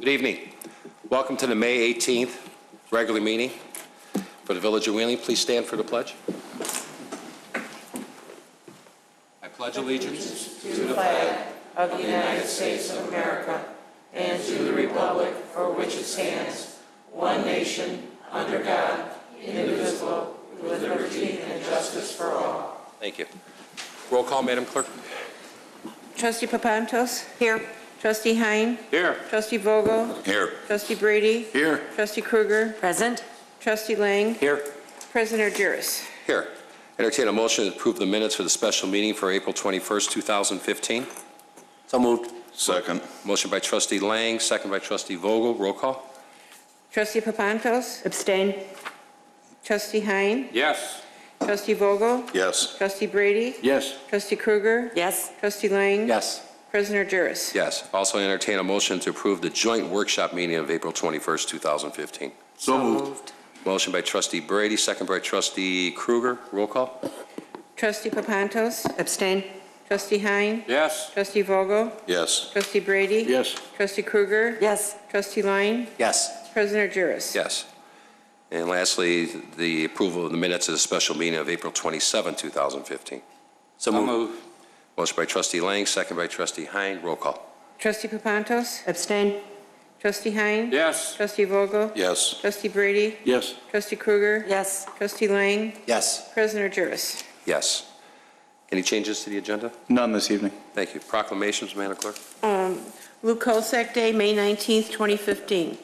Good evening. Welcome to the May 18th regular meeting for the Village of Wheeling. Please stand for the pledge. I pledge allegiance to the flag of the United States of America and to the republic for which it stands, one nation, under God, indivisible, with liberty and justice for all. Thank you. Roll call, Madam Clerk. Trustee Papantos? Here. Trustee Hein? Here. Trustee Vogel? Here. Trustee Brady? Here. Trustee Kruger? Present. Trustee Lang? Here. President Juris? Here. Entertain a motion to approve the minutes for the special meeting for April 21st, 2015. So moved. Second. Motion by Trustee Lang, second by Trustee Vogel. Roll call. Trustee Papantos? Abstain. Trustee Hein? Yes. Trustee Vogel? Yes. Trustee Brady? Yes. Trustee Kruger? Yes. Trustee Lang? Yes. President Juris? Yes. Also entertain a motion to approve the joint workshop meeting of April 21st, 2015. So moved. Motion by Trustee Brady, second by Trustee Kruger. Roll call. Trustee Papantos? Abstain. Trustee Hein? Yes. Trustee Vogel? Yes. Trustee Brady? Yes. Trustee Kruger? Yes. Trustee Lang? Yes. President Juris? Yes. And lastly, the approval of the minutes of the special meeting of April 27, 2015. So moved. Motion by Trustee Lang, second by Trustee Hein. Roll call. Trustee Papantos? Abstain. Trustee Hein? Yes. Trustee Vogel? Yes. Trustee Brady? Yes. Trustee Kruger? Yes. Trustee Lang? Yes. President Juris? Yes. Any changes to the agenda? None this evening. Thank you. Proclamations, Madam Clerk. Lou Kosak Day, May 19th, 2015.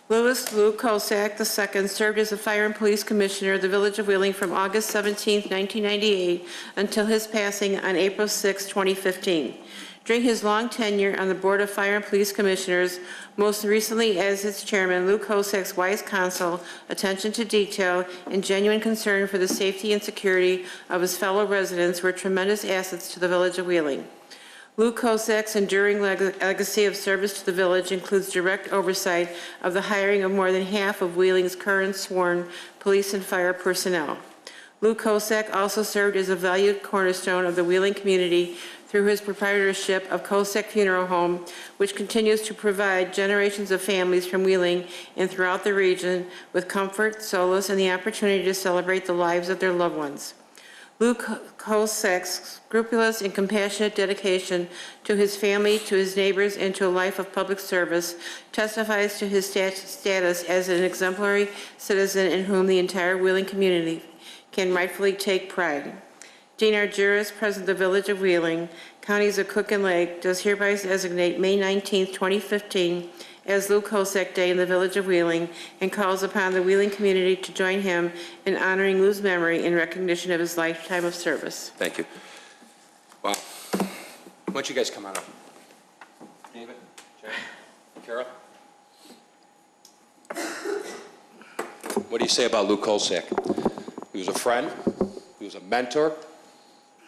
Louis Lou Kosak II served as a Fire and Police Commissioner of the Village of Wheeling from August 17, 1998 until his passing on April 6, 2015. During his long tenure on the Board of Fire and Police Commissioners, most recently as its chairman, Lou Kosak's wise counsel, attention to detail, and genuine concern for the safety and security of his fellow residents were tremendous assets to the Village of Wheeling. Lou Kosak's enduring legacy of service to the village includes direct oversight of the hiring of more than half of Wheeling's current sworn police and fire personnel. Lou Kosak also served as a valued cornerstone of the Wheeling community through his proprietorship of Kosak Funeral Home, which continues to provide generations of families from Wheeling and throughout the region with comfort, solace, and the opportunity to celebrate the lives of their loved ones. Lou Kosak's scrupulous and compassionate dedication to his family, to his neighbors, and to a life of public service testifies to his status as an exemplary citizen in whom the entire Wheeling community can rightfully take pride. Dean Argyris, President of the Village of Wheeling, Counties of Cook and Lake, does hereby designate May 19, 2015 as Lou Kosak Day in the Village of Wheeling and calls upon the Wheeling community to join him in honoring Lou's memory in recognition of his lifetime of service. Thank you. Wow. Why don't you guys come on up? David, Jay, Carol? What do you say about Lou Kosak? He was a friend. He was a mentor.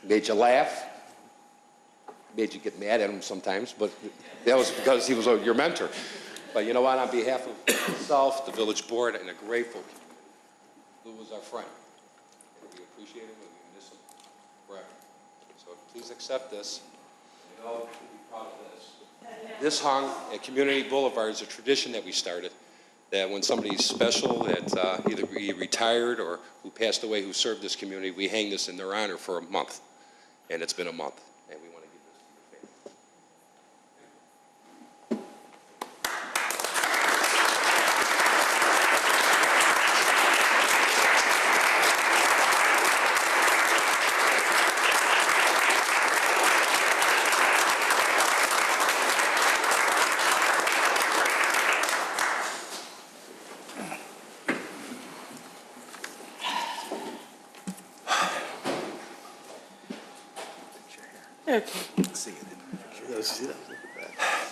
Made you laugh. Made you get mad at him sometimes, but that was because he was your mentor. But you know what? On behalf of myself, the village board, and a grateful community, Lou was our friend. And we appreciate him and we miss him forever. So please accept this. And you know, you should be proud of this. This hung at Community Boulevard is a tradition that we started, that when somebody's special, that either he retired or who passed away, who served this community, we hang this in their honor for a month. And it's been a month. And we want to give this to your family.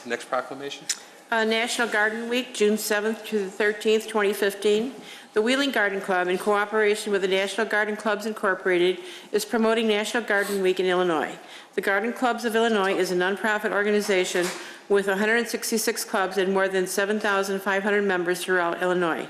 Next proclamation. National Garden Week, June 7th to the 13th, 2015. The Wheeling Garden Club, in cooperation with the National Garden Clubs Incorporated, is promoting National Garden Week in Illinois. The Garden Clubs of Illinois is a nonprofit organization with 166 clubs and more than 7,500 members throughout Illinois.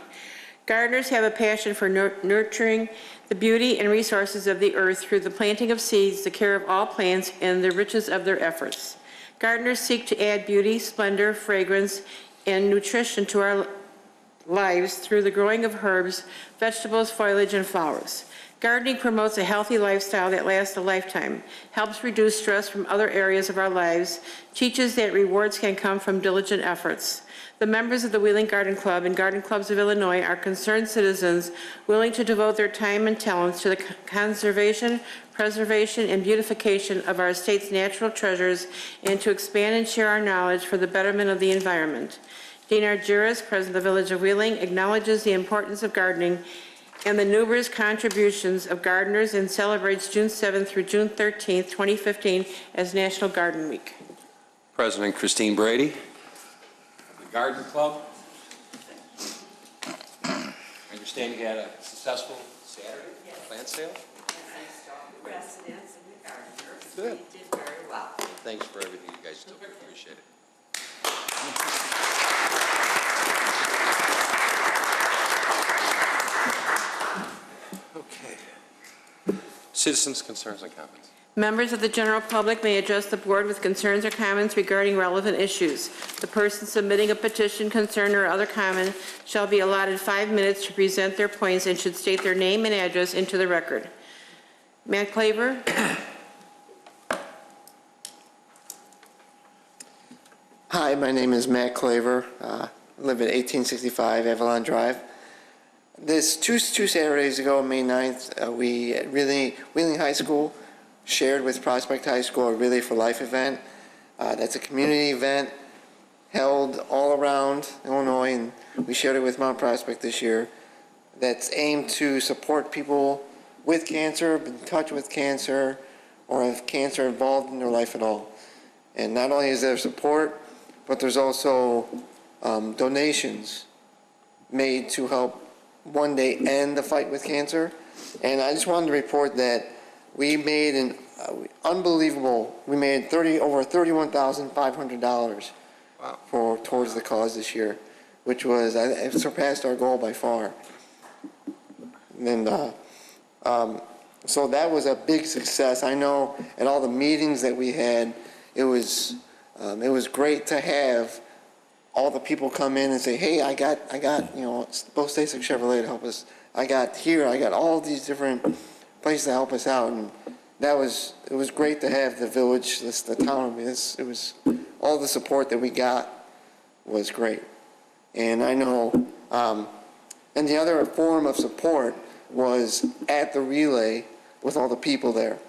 Gardeners have a passion for nurturing the beauty and resources of the earth through the planting of seeds, the care of all plants, and the riches of their efforts. Gardeners seek to add beauty, splendor, fragrance, and nutrition to our lives through the growing of herbs, vegetables, foliage, and flowers. Gardening promotes a healthy lifestyle that lasts a lifetime, helps reduce stress from other areas of our lives, teaches that rewards can come from diligent efforts. The members of the Wheeling Garden Club and Garden Clubs of Illinois are concerned citizens willing to devote their time and talents to the conservation, preservation, and beautification of our state's natural treasures and to expand and share our knowledge for the betterment of the environment. Dean Argyris, President of the Village of Wheeling, acknowledges the importance of gardening and the numerous contributions of gardeners and celebrates June 7th through June 13th, 2015 as National Garden Week. President Christine Brady, the Garden Club. I understand you had a successful Saturday plant sale? Residents and the gardeners. Good. We did very well. Thanks for everything you guys do. Appreciate it. Okay. Citizens' concerns and comments. Members of the general public may address the board with concerns or comments regarding relevant issues. The person submitting a petition, concern, or other comment shall be allotted 5 minutes to present their points and should state their name and address into the record. Matt Claver. Hi, my name is Matt Claver. I live at 1865 Avalon Drive. This two Saturdays ago, May 9th, Wheeling High School shared with Prospect High School a Relay for Life event. That's a community event held all around Illinois, and we shared it with Mount Prospect this year. That's aimed to support people with cancer, been in touch with cancer, or have cancer involved in their life at all. And not only is there support, but there's also donations made to help one day end the fight with cancer. And I just wanted to report that we made an unbelievable, we made over $31,500 towards the cause this year, which was, it surpassed our goal by far. And so that was a big success. I know at all the meetings that we had, it was great to have all the people come in and say, hey, I got, both Stasic Chevrolet to help us. I got all these different places to help us out. And it was great to have the village, the town. I mean, it was all the support that we got was great. And I know, and the other form of support was at the relay with all the people there.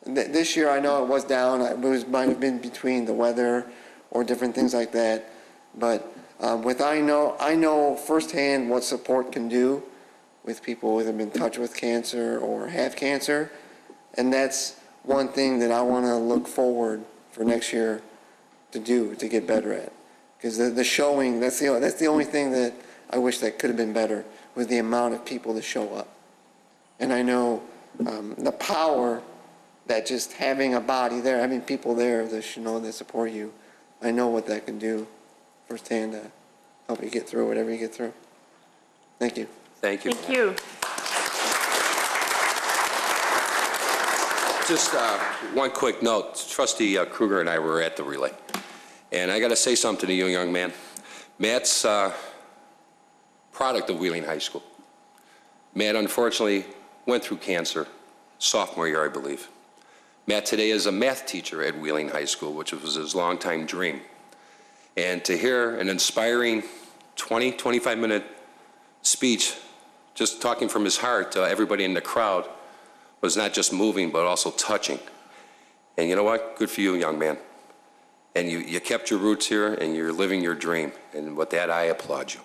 This year, I know it was down. It might have been between the weather or different things like that. But I know firsthand what support can do with people who have been in touch with cancer or have cancer. And that's one thing that I want to look forward for next year to do, to get better at. Because the showing, that's the only thing that I wish that could have been better, was the amount of people that show up. And I know the power that just having a body there, having people there that that support you, I know what that can do firsthand to help you get through whatever you get through. Thank you. Thank you. Thank you. Just one quick note. Trustee Kruger and I were at the relay. And I got to say something to you, young man. Matt's product of Wheeling High School. Matt, unfortunately, went through cancer sophomore year, I believe. Matt today is a math teacher at Wheeling High School, which was his longtime dream. And to hear an inspiring 20, 25-minute speech, just talking from his heart to everybody in the crowd, was not just moving, but also touching. And you know what? Good for you, young man. And you kept your roots here, and you're living your dream. And with that, I applaud you.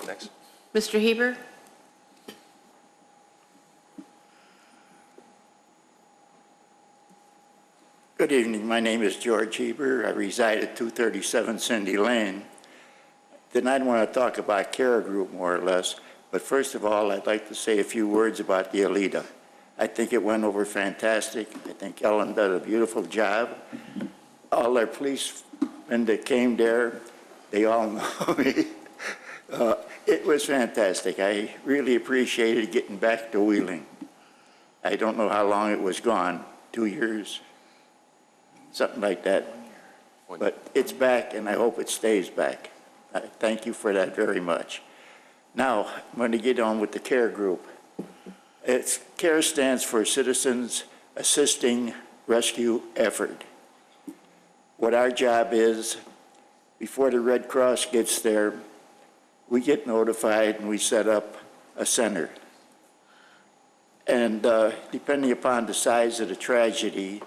Next. Mr. Heber? Good evening. My name is George Heber. I reside at 237 Cindy Lane. Tonight I want to talk about Care Group more or less, but first of all, I'd like to say a few words about the Alita. I think it went over fantastic. I think Ellen did a beautiful job. All our policemen that came there, they all know me. It was fantastic. I really appreciated getting back to Wheeling. I don't know how long it was gone, 2 years, something like that. But it's back, and I hope it stays back. I thank you for that very much. Now, I'm going to get on with the CARE group. CARE stands for Citizens Assisting Rescue Effort. What our job is, before the Red Cross gets there, we get notified and we set up a center. And depending upon the size of the tragedy,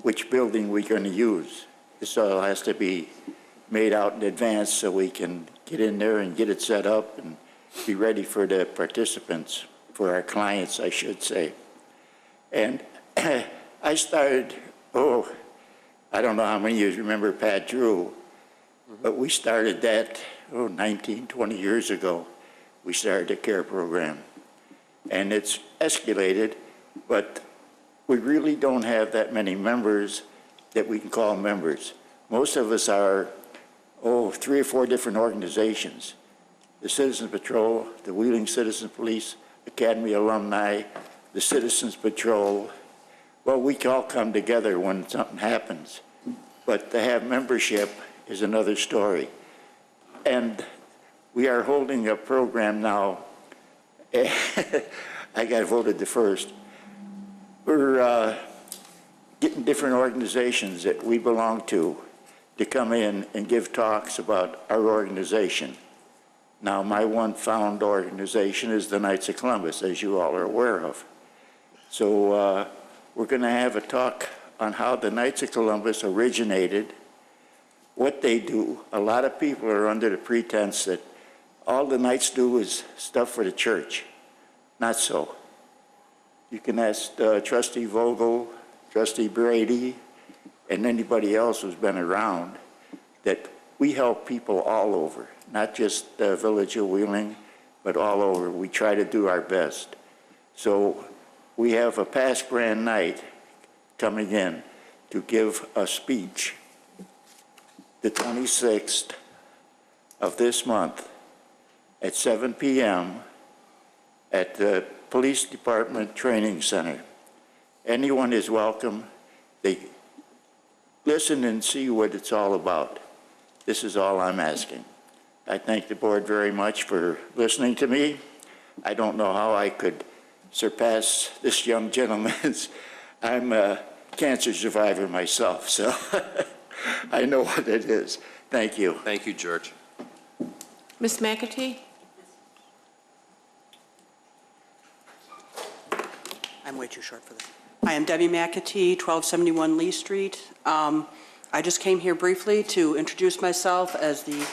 which building we're going to use. This all has to be made out in advance so we can get in there and get it set up and be ready for the participants, for our clients, I should say. And I started, I don't know how many years remember Pat Drew, but we started that, 19, 20 years ago. We started the CARE program. And it's escalated, but we really don't have that many members that we can call members. Most of us are, 3 or 4 different organizations. The Citizens Patrol, the Wheeling Citizen Police Academy alumni, the Citizens Patrol. Well, we can all come together when something happens, but to have membership is another story. And we are holding a program now. I got voted the first. We're getting different organizations that we belong to come in and give talks about our organization. Now, my one found organization is the Knights of Columbus, as you all are aware of. So we're going to have a talk on how the Knights of Columbus originated, what they do. A lot of people are under the pretense that all the Knights do is stuff for the church. Not so. You can ask Trustee Vogel, Trustee Brady, and anybody else who's been around, that we help people all over, not just the Village of Wheeling, but all over. We try to do our best. So we have a past Grand Knight coming in to give a speech the 26th of this month at 7 p.m. at the Police Department Training Center. Anyone is welcome. They listen and see what it's all about. This is all I'm asking. I thank the board very much for listening to me. I don't know how I could surpass this young gentleman's. I'm a cancer survivor myself, so I know what it is. Thank you. Thank you, George. Ms. McAtee? I'm way too short for this. Hi, I'm Debbie McAtee, 1271 Lee Street. I just came here briefly to introduce myself as the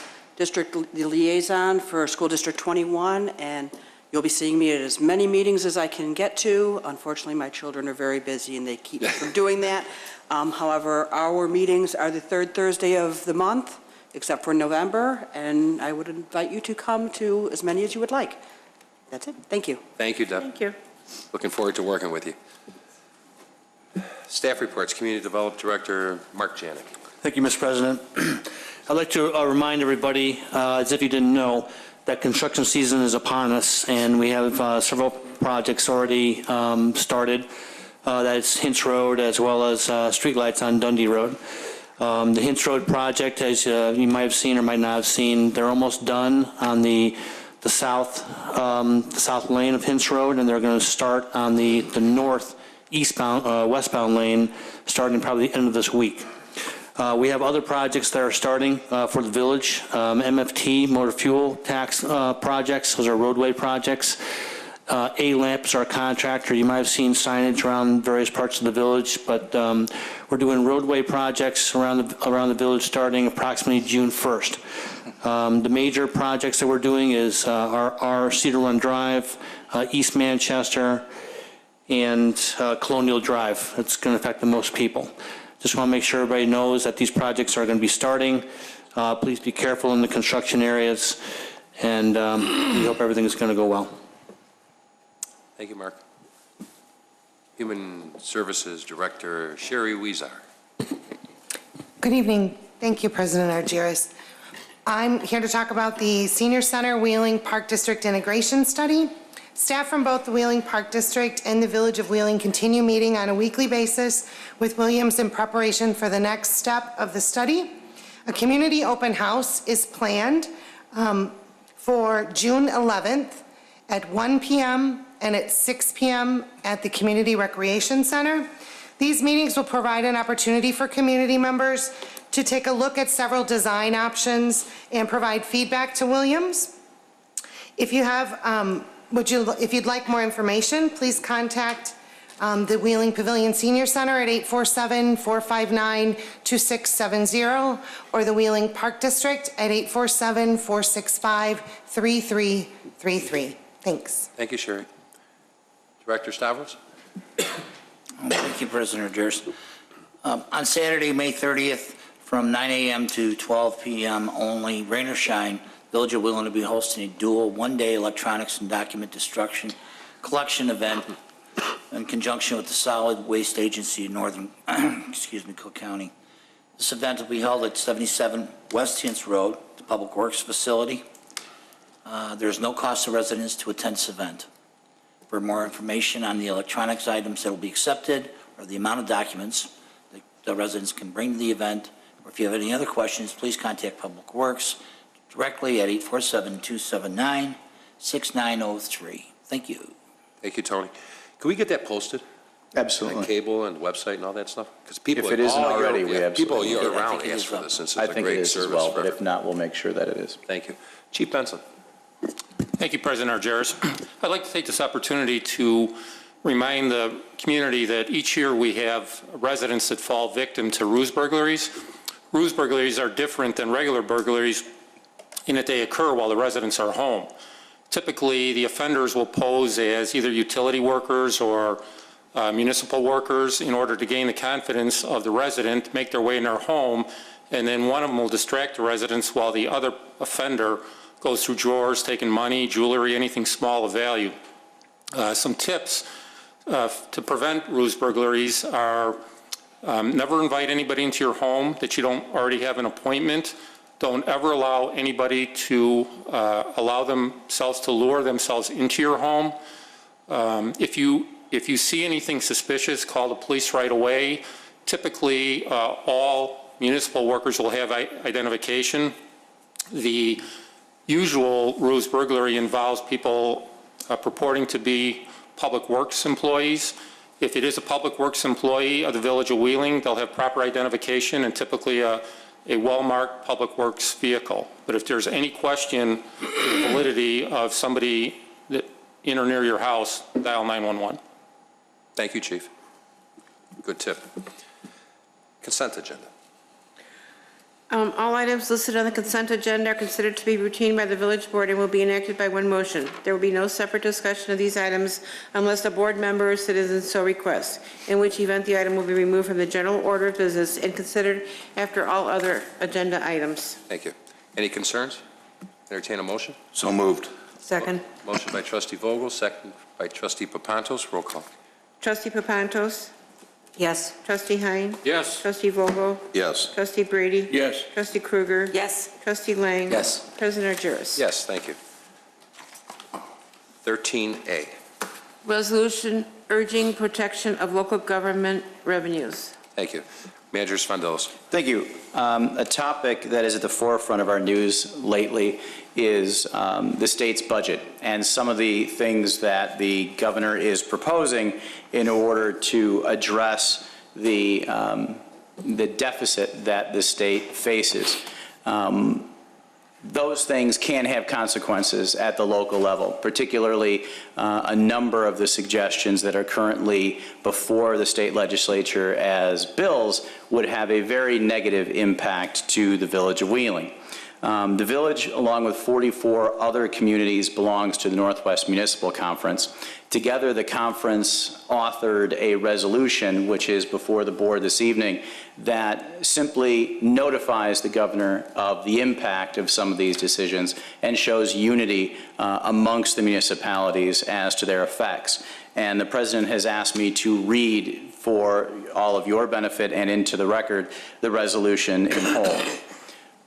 liaison for School District 21, and you'll be seeing me at as many meetings as I can get to. Unfortunately, my children are very busy and they keep me from doing that. However, our meetings are the third Thursday of the month, except for November, and I would invite you to come to as many as you would like. That's it. Thank you. Thank you, Deb. Thank you. Looking forward to working with you. Staff reports, Community Development Director Mark Janik. Thank you, Mr. President. I'd like to remind everybody, as if you didn't know, that construction season is upon us, and we have several projects already started. That's Hints Road as well as streetlights on Dundee Road. The Hints Road project, as you might have seen or might not have seen, they're almost done on the south lane of Hints Road, and they're going to start on the north westbound lane starting probably the end of this week. We have other projects that are starting for the village, MFT, motor fuel tax projects. Those are roadway projects. A-Lamp is our contractor. You might have seen signage around various parts of the village, but we're doing roadway projects around the village starting approximately June 1st. The major projects that we're doing is our Cedar Run Drive, East Manchester, and Colonial Drive. It's going to affect the most people. Just want to make sure everybody knows that these projects are going to be starting. Please be careful in the construction areas, and we hope everything is going to go well. Thank you, Mark. Human Services Director Sherry Weezar. Good evening. Thank you, President Argyris. I'm here to talk about the Senior Center Wheeling Park District Integration Study. Staff from both the Wheeling Park District and the Village of Wheeling continue meeting on a weekly basis with Williams in preparation for the next step of the study. A community open house is planned for June 11th at 1 p.m. and at 6 p.m. at the Community Recreation Center. These meetings will provide an opportunity for community members to take a look at several design options and provide feedback to Williams. If you have, if you'd like more information, please contact the Wheeling Pavilion Senior Center at 847-459-2670 or the Wheeling Park District at 847-465-3333. Thanks. Thank you, Sherry. Director Stavros? Thank you, President Durst. On Saturday, May 30th, from 9 a.m. to 12 p.m. only, rain or shine, Village of Wheeling will be hosting a dual one-day electronics and document destruction collection event in conjunction with the Solid Waste Agency in Northern, Cook County. This event will be held at 77 West Hintz Road, the Public Works Facility. There is no cost to residents to attend this event. For more information on the electronics items that will be accepted or the amount of documents the residents can bring to the event, or if you have any other questions, please contact Public Works directly at 847-279-6903. Thank you. Thank you, Tony. Can we get that posted? Absolutely. On cable and website and all that stuff? Because people If it isn't already, we people absolutely- year I round think it ask is for up. this since I it's a think it great is as service. well, for but if not, we'll make sure that it is. Thank you. Chief Benson? Thank you, President Argyris. I'd like to take this opportunity to remind the community that each year we have residents that fall victim to ruse burglaries. Ruse burglaries are different than regular burglaries in that they occur while the residents are home. Typically, the offenders will pose as either utility workers or municipal workers in order to gain the confidence of the resident, make their way in their home, and then one of them will distract the residents while the other offender goes through drawers, taking money, jewelry, anything small of value. Some tips to prevent ruse burglaries are never invite anybody into your home that you don't already have an appointment. Don't ever allow anybody to allow themselves to lure themselves into your home. If you see anything suspicious, call the police right away. Typically, all municipal workers will have identification. The usual ruse burglary involves people purporting to be public works employees. If it is a public works employee of the Village of Wheeling, they'll have proper identification and typically a well-marked public works vehicle. But if there's any question the validity of somebody that in or near your house, dial 911. Thank you, Chief. Good tip. Consent agenda. All items listed on the consent agenda are considered to be routine by the village board and will be enacted by one motion. There will be no separate discussion of these items unless a board member or citizen so requests, in which event the item will be removed from the general order of business and considered after all other agenda items. Thank you. Any concerns? Entertain a motion? So moved. Second. Motion by Trustee Vogel, second by Trustee Papantos. Roll call. Trustee Papantos? Yes. Trustee Hein? Yes. Trustee Vogel? Yes. Trustee Brady? Yes. Trustee Krueger? Yes. Trustee Lang? Yes. President Argyris? Yes, thank you. 13A. Resolution urging protection of local government revenues. Thank you. Manager Svandelos. Thank you. A topic that is at the forefront of our news lately is the state's budget and some of the things that the governor is proposing in order to address the deficit that the state faces. Those things can have consequences at the local level, particularly a number of the suggestions that are currently before the state legislature as bills would have a very negative impact to the Village of Wheeling. The village, along with 44 other communities, belongs to the Northwest Municipal Conference. Together, the conference authored a resolution, which is before the board this evening, that simply notifies the governor of the impact of some of these decisions and shows unity amongst the municipalities as to their effects. And the president has asked me to read for all of your benefit and into the record the resolution in whole.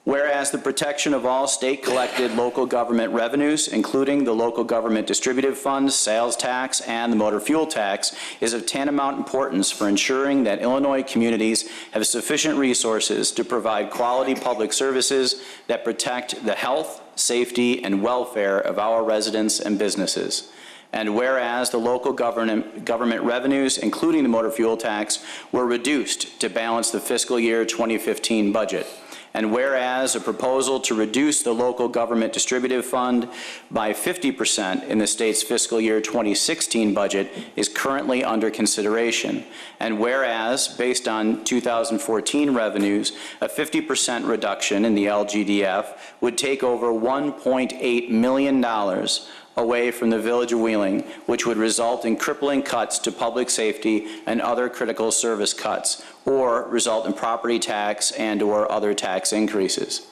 Whereas the protection of all state-collected local government revenues, including the local government distributive funds, sales tax, and the motor fuel tax, is of tantamount importance for ensuring that Illinois communities have sufficient resources to provide quality public services that protect the health, safety, and welfare of our residents and businesses. And whereas the local government revenues, including the motor fuel tax, were reduced to balance the fiscal year 2015 budget. And whereas a proposal to reduce the local government distributive fund by 50% in the state's fiscal year 2016 budget is currently under consideration. And whereas, based on 2014 revenues, a 50% reduction in the LGDF would take over $1.8 million away from the Village of Wheeling, which would result in crippling cuts to public safety and other critical service cuts, or result in property tax and/or other tax increases.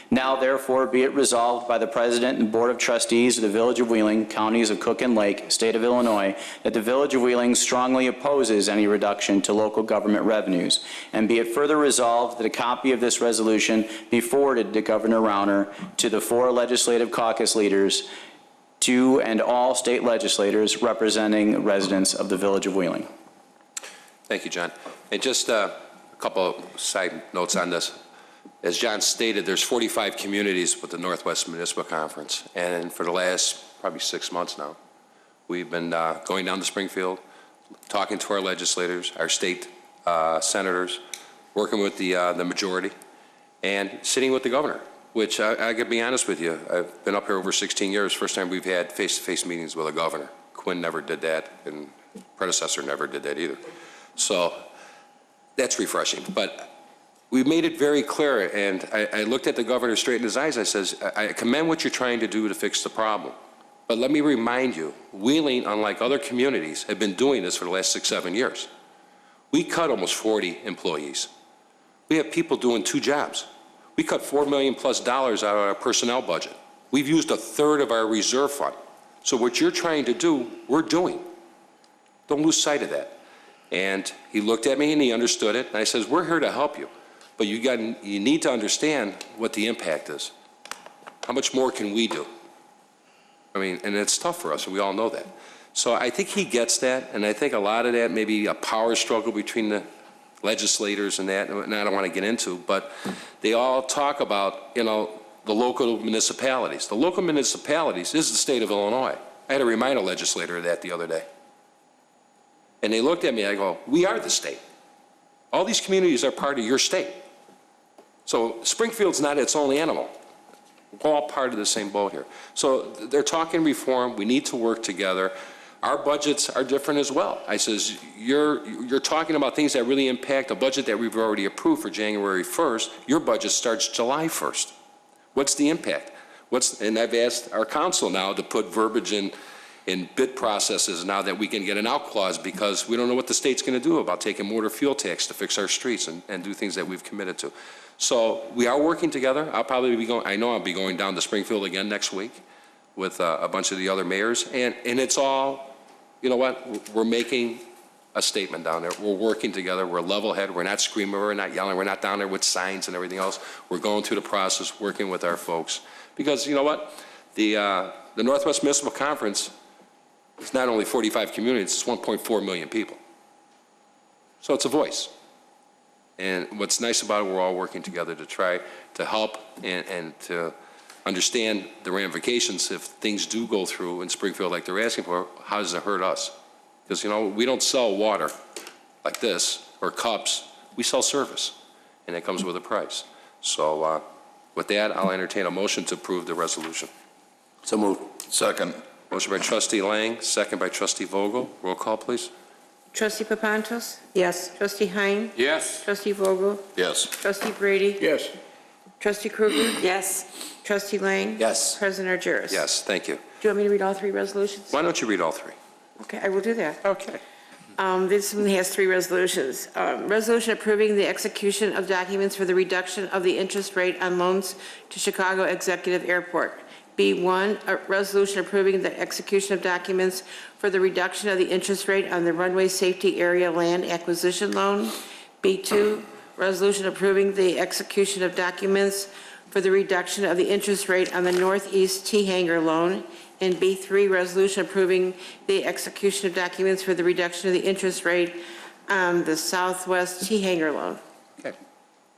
Now, therefore, be it resolved by the President and Board of Trustees of the Village of Wheeling, Counties of Cook and Lake, State of Illinois, that the Village of Wheeling strongly opposes any reduction to local government revenues. And be it further resolved that a copy of this resolution be forwarded to Governor Rauner, to the 4 legislative caucus leaders, to and all state legislators representing residents of the Village of Wheeling. Thank you, John. And just a couple of side notes on this. As John stated, there's 45 communities with the Northwest Municipal Conference, and for the last probably 6 months now, we've been going down to Springfield, talking to our legislators, our state senators, working with the majority, and sitting with the governor, which I could be honest with you, I've been up here over 16 years. First time we've had face-to-face meetings with a governor. Quinn never did that, and predecessor never did that either. So that's refreshing. But we made it very clear, and I looked at the governor straight in his eyes. I says, I commend what you're trying to do to fix the problem. But let me remind you, Wheeling, unlike other communities, have been doing this for the last 6, 7 years. We cut almost 40 employees. We have people doing 2 jobs. We cut $4 million+ out of our personnel budget. We've used 1/3 of our reserve fund. So what you're trying to do, we're doing. Don't lose sight of that. And he looked at me and he understood it. And I says, we're here to help you. But you need to understand what the impact is. How much more can we do? I mean, and it's tough for us, and we all know that. So I think he gets that, and I think a lot of that may be a power struggle between the legislators and that, and I don't want to get into, but they all talk about, you know, the local municipalities. The local municipalities is the state of Illinois. I had to remind a legislator of that the other day. And they looked at me, I go, we are the state. All these communities are part of your state. So Springfield's not its own animal. We're all part of the same boat here. So they're talking reform. We need to work together. Our budgets are different as well. I says, you're talking about things that really impact a budget that we've already approved for January 1st. Your budget starts July 1st. What's the impact? And I've asked our council now to put verbiage in bid processes now that we can get an out clause, because we don't know what the state's going to do about taking motor fuel tax to fix our streets and do things that we've committed to. So we are working together. I'll probably be going, I know I'll be going down to Springfield again next week with a bunch of the other mayors. And it's all, you know what, we're making a statement down there. We're working together. We're level-headed. We're not screaming. We're not yelling. We're not down there with signs and everything else. We're going through the process, working with our folks. Because, you know what, the Northwest Municipal Conference is not only 45 communities, it's 1.4 million people. So it's a voice. And what's nice about it, we're all working together to try to help and to understand the ramifications if things do go through in Springfield like they're asking for. How does it hurt us? Because, you know, we don't sell water like this or cups. We sell service, and it comes with a price. So with that, I'll entertain a motion to approve the resolution. So moved. Second. Motion by Trustee Lang, second by Trustee Vogel. Roll call, please. Trustee Papantos? Yes. Trustee Hein? Yes. Trustee Vogel? Yes. Trustee Brady? Yes. Trustee Krueger? Yes. Trustee Lang? Yes. President Argyros? Yes, thank you. Do you want me to read all 3 resolutions? Why don't you read all 3? Okay, I will do that. Okay. This one has 3 resolutions. Resolution approving the execution of documents for the reduction of the interest rate on loans to Chicago Executive Airport. B1, a resolution approving the execution of documents for the reduction of the interest rate on the runway safety area land acquisition loan. B2, resolution approving the execution of documents for the reduction of the interest rate on the Northeast T-Hanger loan, and B3, resolution approving the execution of documents for the reduction of the interest rate on the Southwest T-Hanger loan. Okay.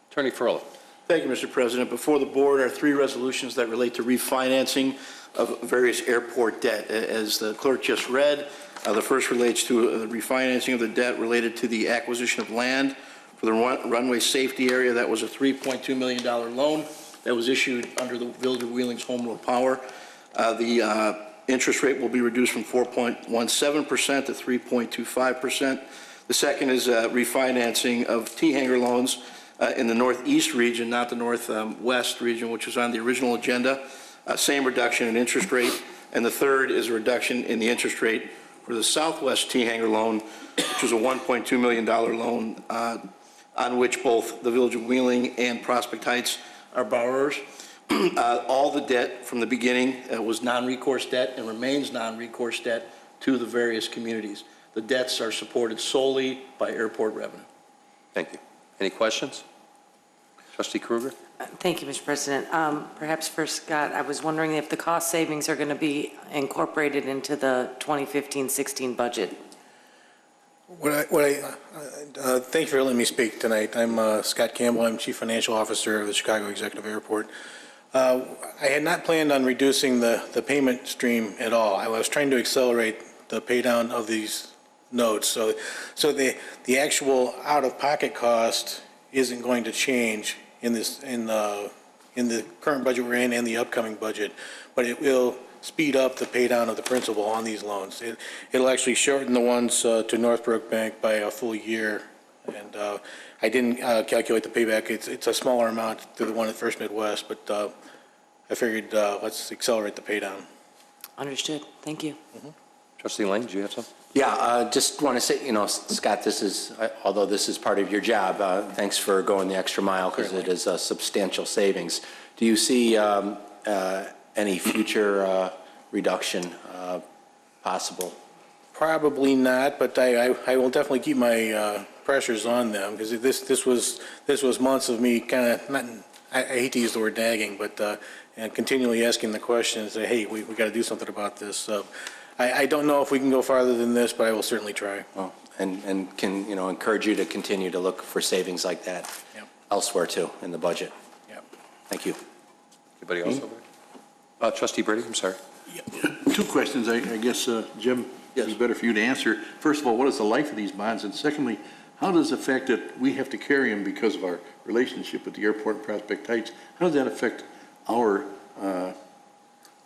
Attorney Ferrella. Thank you, Mr. President. Before the board are three resolutions that relate to refinancing of various airport debt. As the clerk just read, the first relates to the refinancing of the debt related to the acquisition of land for the runway safety area. That was a $3.2 million loan that was issued under the Village of Wheeling's Home Rule Power. The interest rate will be reduced from 4.17% to 3.25%. The second is refinancing of T-Hanger loans in the Northeast region, not the Northwest region, which was on the original agenda. Same reduction in interest rate. And the third is a reduction in the interest rate for the Southwest T-Hanger loan, which was a $1.2 million loan on which both the Village of Wheeling and Prospect Heights are borrowers. All the debt from the beginning was non-recourse debt and remains non-recourse debt to the various communities. The debts are supported solely by airport revenue. Thank you. Any questions? Trustee Kruger? Thank you, Mr. President. Perhaps for Scott, I was wondering if the cost savings are going to be incorporated into the 2015-16 budget. Thank you for letting me speak tonight. I'm Scott Campbell. I'm Chief Financial Officer of the Chicago Executive Airport. I had not planned on reducing the payment stream at all. I was trying to accelerate the pay down of these notes. So the actual out-of-pocket cost isn't going to change in the current budget we're in and the upcoming budget, but it will speed up the pay down of the principal on these loans. It'll actually shorten the ones to Northbrook Bank by a full year. And I didn't calculate the payback. It's a smaller amount to the one at First Midwest, but I figured let's accelerate the pay down. Understood. Thank you. Trustee Lang, do you have some? Yeah, just want to say, Scott, although this is part of your job, thanks for going the extra mile because it is a substantial savings. Do you see any future reduction possible? Probably not, but I will definitely keep my pressures on them because this was months of me kind of not. I hate to use the word nagging, but and continually asking the questions. Say, hey, we got to do something about this. So I don't know if we can go farther than this, but I will certainly try. Well, and can encourage you to continue to look for savings like that elsewhere too in the budget. Yep. Thank you. Anybody else over there? Trustee Brady, I'm sorry. Two questions, I guess, Jim, it'd be better for you to answer. First of all, what is the life of these bonds? And secondly, how does the fact that we have to carry them because of our relationship with the airport and Prospect Heights, how does that affect our,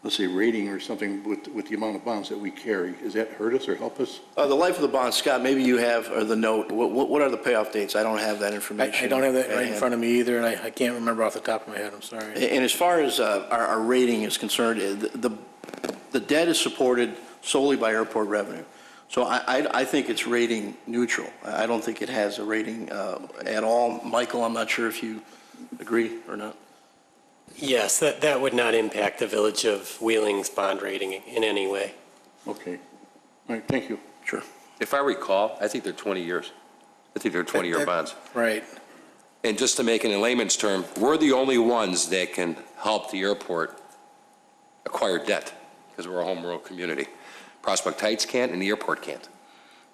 let's say, rating or something with the amount of bonds that we carry? Does that hurt us or help us? The life of the bond, Scott, maybe you have the note. What are the payoff dates? I don't have that information. I don't have that right in front of me either, and I can't remember off the top of my head. I'm sorry. And as far as our rating is concerned, the debt is supported solely by airport revenue. So I think it's rating neutral. I don't think it has a rating at all. Michael, I'm not sure if you agree or not. Yes, that would not impact the Village of Wheeling's bond rating in any way. Okay. All right, thank you. Sure. If I recall, I think they're 20 years. I think they're 20-year bonds. Right. And just to make it in layman's term, we're the only ones that can help the airport acquire debt because we're a home rule community. Prospect Heights can't and the airport can't.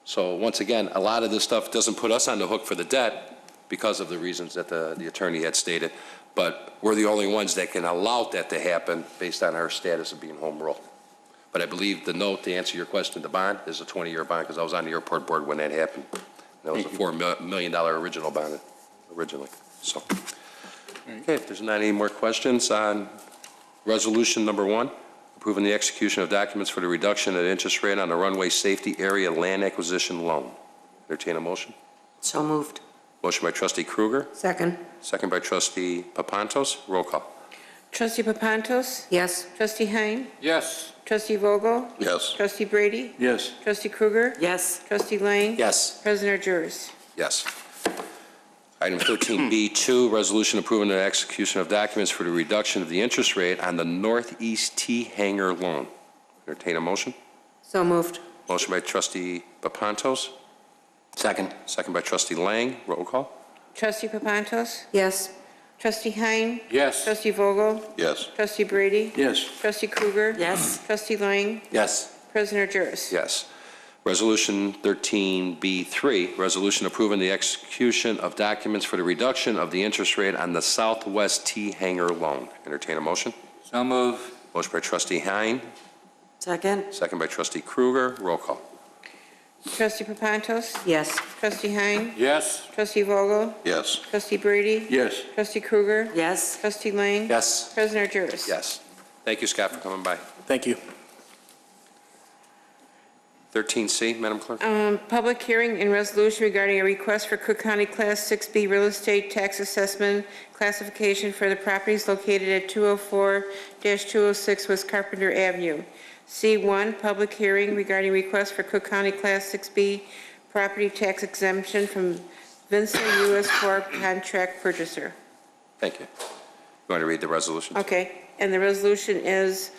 So once again, a lot of this stuff doesn't put us on the hook for the debt because of the reasons that the attorney had stated, but we're the only ones that can allow that to happen based on our status of being home rule. But I believe the note, to answer your question, the bond is a 20-year bond because I was on the airport board when that happened. That was a $4 million original bond originally. So, okay, if there's not any more questions on resolution number 1, approving the execution of documents for the reduction of the interest rate on the runway safety area land acquisition loan. Entertain a motion. So moved. Motion by Trustee Kruger. Second. Second by Trustee Papantos. Roll call. Trustee Papantos? Yes. Trustee Hein? Yes. Trustee Vogel? Yes. Trustee Brady? Yes. Trustee Kruger? Yes. Trustee Lang? Yes. President Jers? Yes. Item 13B2, resolution approving the execution of documents for the reduction of the interest rate on the Northeast T-Hanger loan. Entertain a motion. So moved. Motion by Trustee Papantos. Second. Second by Trustee Lang. Roll call. Trustee Papantos? Yes. Trustee Hein? Yes. Trustee Vogel? Yes. Trustee Brady? Yes. Trustee Krueger? Yes. Trustee Lang? Yes. President Juris? Yes. Resolution 13B3, resolution approving the execution of documents for the reduction of the interest rate on the Southwest T Hangar loan. Entertain a motion. So move. Motion by Trustee Hein, Second? second by Trustee Krueger. Roll call. Trustee Papantos? Yes. Trustee Hein? Yes. Trustee Vogel? Yes. Trustee Brady? Yes. Trustee Krueger? Yes. Trustee Lang? Yes. President Juris? Yes. Thank you, Scott, for coming by. Thank you. 13C, Madam Clerk. Public hearing and resolution regarding a request for Cook County Class 6B real estate tax assessment classification for the properties located at 204-206 West Carpenter Avenue. C1, public hearing regarding request for Cook County Class 6B property tax exemption from Vincent U.S. Corp. contract purchaser. Thank you. You want to read the resolution? Okay, and the resolution is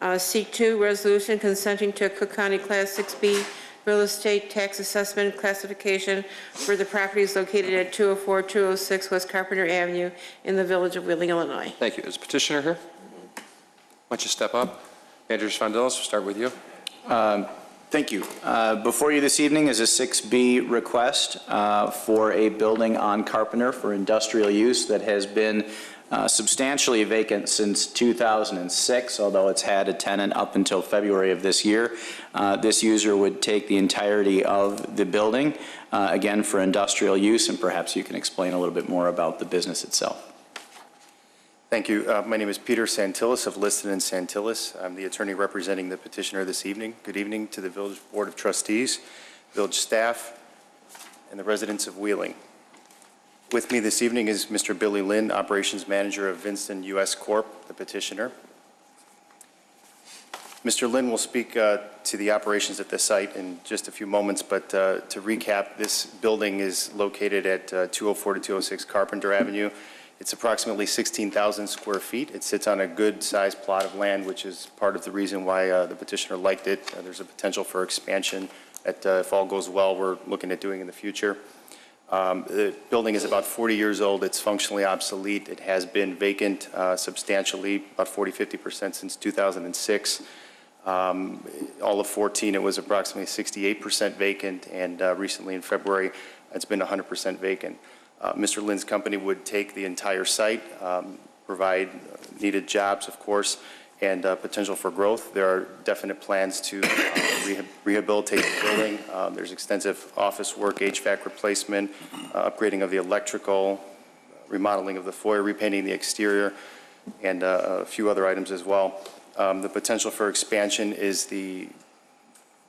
C2, resolution consenting to Cook County Class 6B real estate tax assessment classification for the properties located at 204-206 West Carpenter Avenue in the Village of Wheeling, Illinois. Thank you. Is the petitioner here? Why don't you step up? Andrew Spondelis, we'll start with you. Thank you. Before you this evening is a 6B request for a building on Carpenter for industrial use that has been substantially vacant since 2006, although it's had a tenant up until February of this year. This user would take the entirety of the building, again, for industrial use, and perhaps you can explain a little bit more about the business itself. Thank you. My name is Peter Santillis of Liston and Santillis. I'm the attorney representing the petitioner this evening. Good evening to the Village Board of Trustees, village staff, and the residents of Wheeling. With me this evening is Mr. Billy Lynn, Operations Manager of Vincent U.S. Corp., the petitioner. Mr. Lynn will speak to the operations at the site in just a few moments, but to recap, this building is located at 204 to 206 Carpenter Avenue. It's approximately 16,000 square feet. It sits on a good-sized plot of land, which is part of the reason why the petitioner liked it. There's a potential for expansion that, if all goes well, we're looking at doing in the future. The building is about 40 years old. It's functionally obsolete. It has been vacant substantially, about 40–50% since 2006. All of 14, it was approximately 68% vacant, and recently in February, it's been 100% vacant. Mr. Lynn's company would take the entire site, provide needed jobs, of course, and potential for growth. There are definite plans to rehabilitate the building. There's extensive office work, HVAC replacement, upgrading of the electrical, remodeling of the foyer, repainting the exterior, and a few other items as well. The potential for expansion is the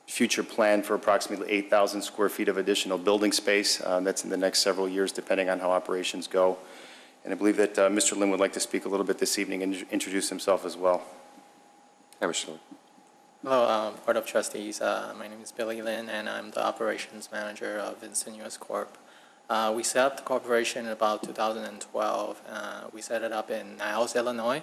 future plan for approximately 8,000 square feet of additional building space. That's in the next several years, depending on how operations go. And I believe that Mr. Lynn would like to speak a little bit this evening and introduce himself as well. Hi, Mr. Lynn. Hello, Board of Trustees. My name is Billy Lynn, and I'm the Operations Manager of Vincent U.S. Corp. We set up the corporation in about 2012. We set it up in Niles, Illinois,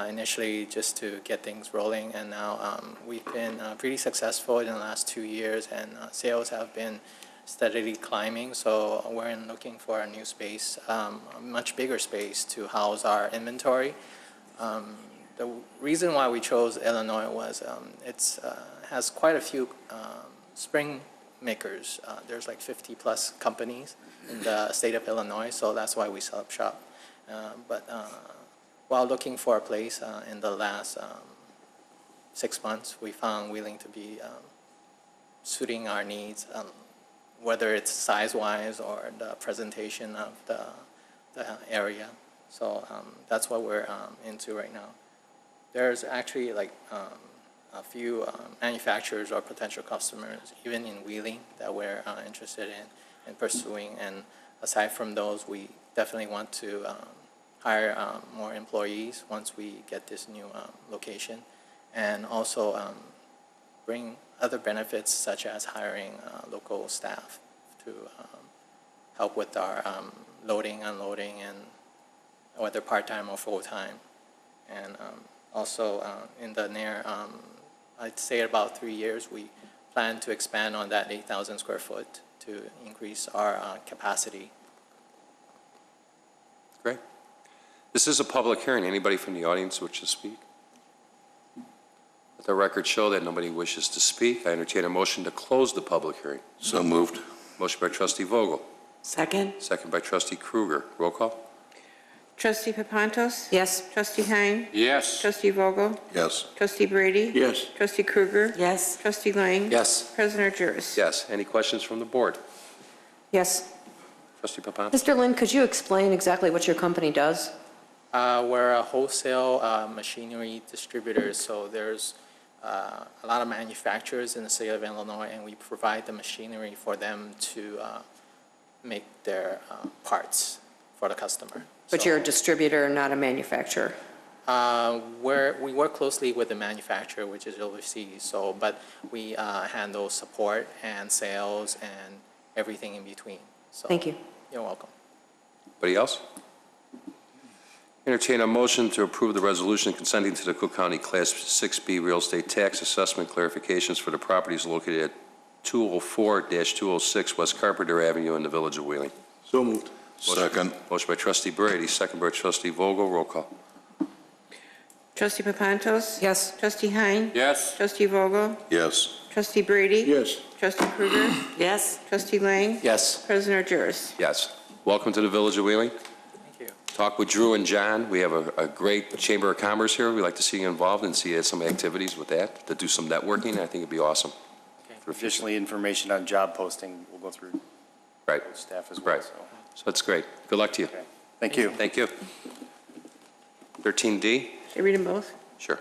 initially just to get things rolling, and now we've been pretty successful in the last 2 years, and sales have been steadily climbing, so we're looking for a new space, a much bigger space to house our inventory. The reason why we chose Illinois was it has quite a few spring makers. There's like 50+ companies in the state of Illinois, so that's why we set up shop. But while looking for a place in the last 6 months, we found Wheeling to be suiting our needs, whether it's size-wise or the presentation of the area. So that's what we're into right now. There's actually like a few manufacturers or potential customers, even in Wheeling, that we're interested in pursuing. And aside from those, we definitely want to hire more employees once we get this new location, and also bring other benefits such as hiring local staff to help with our loading, unloading, and whether part-time or full-time. And also in the near, I'd say about 3 years, we plan to expand on that 8,000 square foot to increase our capacity. Great. This is a public hearing. Anybody from the audience wish to speak? Let the record show that nobody wishes to speak. I entertain a motion to close the public hearing. So moved. Motion by trustee Vogel, Second? second by trustee Kruger. Roll call? Trustee Papantos? Yes. Trustee Hein? Yes. Trustee Vogel? Yes. Trustee Brady? Yes. Trustee Kruger? Yes. Trustee Lang? Yes. President Jarvis? Yes. Any questions from the board? Yes. Trustee Papantos? Mr. Lynn, could you explain exactly what your company does? We're a wholesale machinery distributor, so there's a lot of manufacturers in the state of Illinois, and we provide the machinery for them to make their parts for the customer. But you're a distributor, not a manufacturer. We work closely with the manufacturer, which is overseas, but we handle support and sales and everything in between. So, Thank you. You're welcome. Anybody else? Entertain a motion to approve the resolution consenting to the Cook County Class 6B real estate tax assessment clarifications for the properties located at 204-206 West Carpenter Avenue in the Village of Wheeling. So moved. Second. Motion by trustee Brady, second by trustee Vogel. Roll call. Trustee Papantos? Yes. Trustee Hein? Yes. Trustee Vogel? Yes. Trustee Brady? Yes. Trustee Kruger? Yes. Trustee Lang? Yes. President Jarvis? Yes. Welcome to the Village of Wheeling. Thank you. Talk with Drew and John. We have a great Chamber of Commerce here. We'd like to see you involved and see some activities with that, to do some networking. I think it'd be awesome. Okay. Additionally, information on job posting will go through Right. staff as well. Right. So that's great. Good luck to you. Okay. Thank you. Thank you. 13D? Should I read them both? Sure.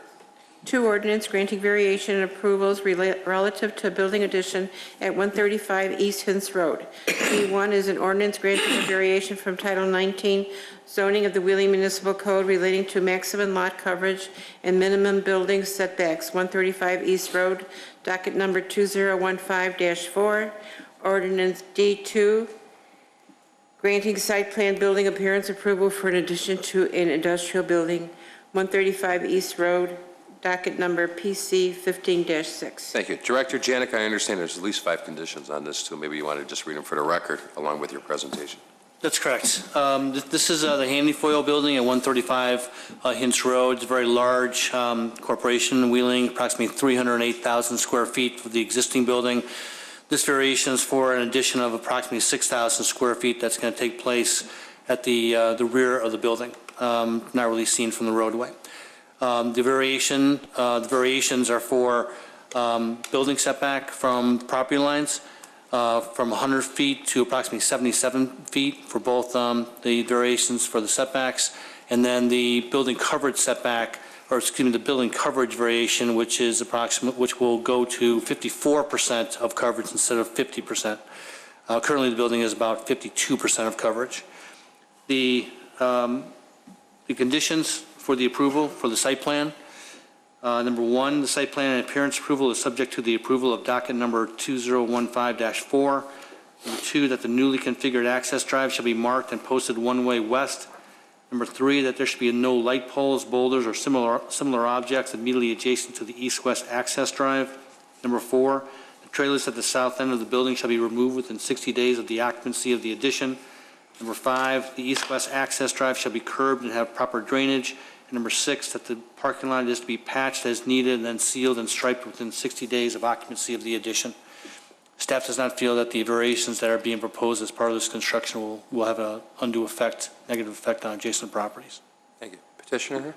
2, ordinance granting variation and approvals relative to building addition at 135 East Hints Road. D1 is an ordinance granting a variation from Title 19 zoning of the Wheeling Municipal Code relating to maximum lot coverage and minimum building setbacks, 135 East Road, docket number 2015-4. Ordinance D2, granting site plan building appearance approval for an addition to an industrial building, 135 East Road, docket number PC 15-6. Thank you. Director Janik, I understand there's at least 5 conditions on this, too. Maybe you want to just read them for the record along with your presentation. That's correct. This is the Handy Foil Building at 135 Hints Road. It's a very large corporation in Wheeling, approximately 308,000 square feet for the existing building. This variation is for an addition of approximately 6,000 square feet that's going to take place at the rear of the building, not really seen from the roadway. The variations are for building setback from property lines from 100 feet to approximately 77 feet for both the variations for the setbacks, and then the building coverage setback, or excuse me, the building coverage variation, which is which will go to 54% of coverage instead of 50%. Currently, the building is about 52% of coverage. The conditions for the approval for the site plan. Number 1, the site plan and appearance approval is subject to the approval of docket number 2015-4. Number 2, that the newly configured access drive shall be marked and posted one-way west. Number 3, that there should be no light poles, boulders, or similar objects immediately adjacent to the east-west access drive. Number 4, the trailers at the south end of the building shall be removed within 60 days of the occupancy of the addition. Number 5, the east-west access drive shall be curbed and have proper drainage. And number 6, that the parking lot is to be patched as needed and then sealed and striped within 60 days of occupancy of the addition. Staff does not feel that the variations that are being proposed as part of this construction will have an undue effect, negative effect on adjacent properties. Thank you. Petitioner here?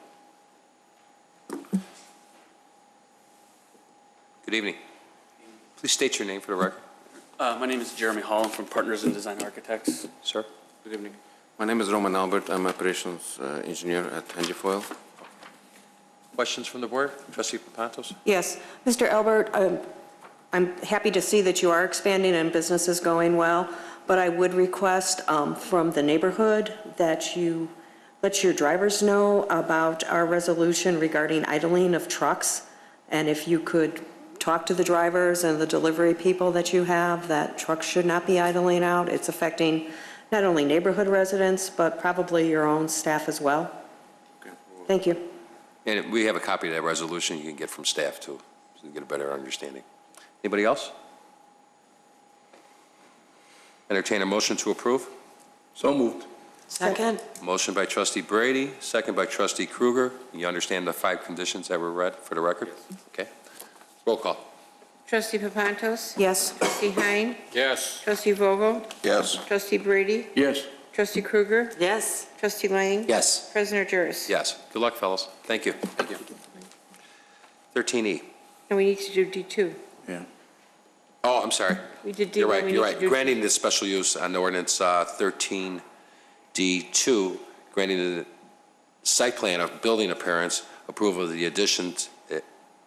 Good evening. Please state your name for the record. My name is Jeremy Hall. I'm from Partners in Design Architects. Sir. Good evening. My name is Roman Albert. I'm operations engineer at Handy Foil. Questions from the board? Trustee Papantos? Yes. Mr. Albert, I'm happy to see that you are expanding and business is going well, but I would request from the neighborhood that you let your drivers know about our resolution regarding idling of trucks, and if you could talk to the drivers and the delivery people that you have, that trucks should not be idling out. It's affecting not only neighborhood residents, but probably your own staff as well. Okay. Thank you. And we have a copy of that resolution you can get from staff, too, so you get a better understanding. Anybody else? Entertain a motion to approve? So moved. Second. Motion by trustee Brady, second by trustee Kruger. You understand the 5 conditions that were read for the record? Okay. Roll call. Trustee Papantos? Yes. Trustee Hein? Yes. Trustee Vogel? Yes. Trustee Brady? Yes. Trustee Kruger? Yes. Trustee Lang? Yes. President Juris? Yes. Good luck, fellas. Thank you. Thank you. 13E. And we need to do D2. Oh, I'm sorry. We did D1. You're right, we you're need to right. do Granting the special use on ordinance 13D2, granting the site plan of building appearance, approval of the addition to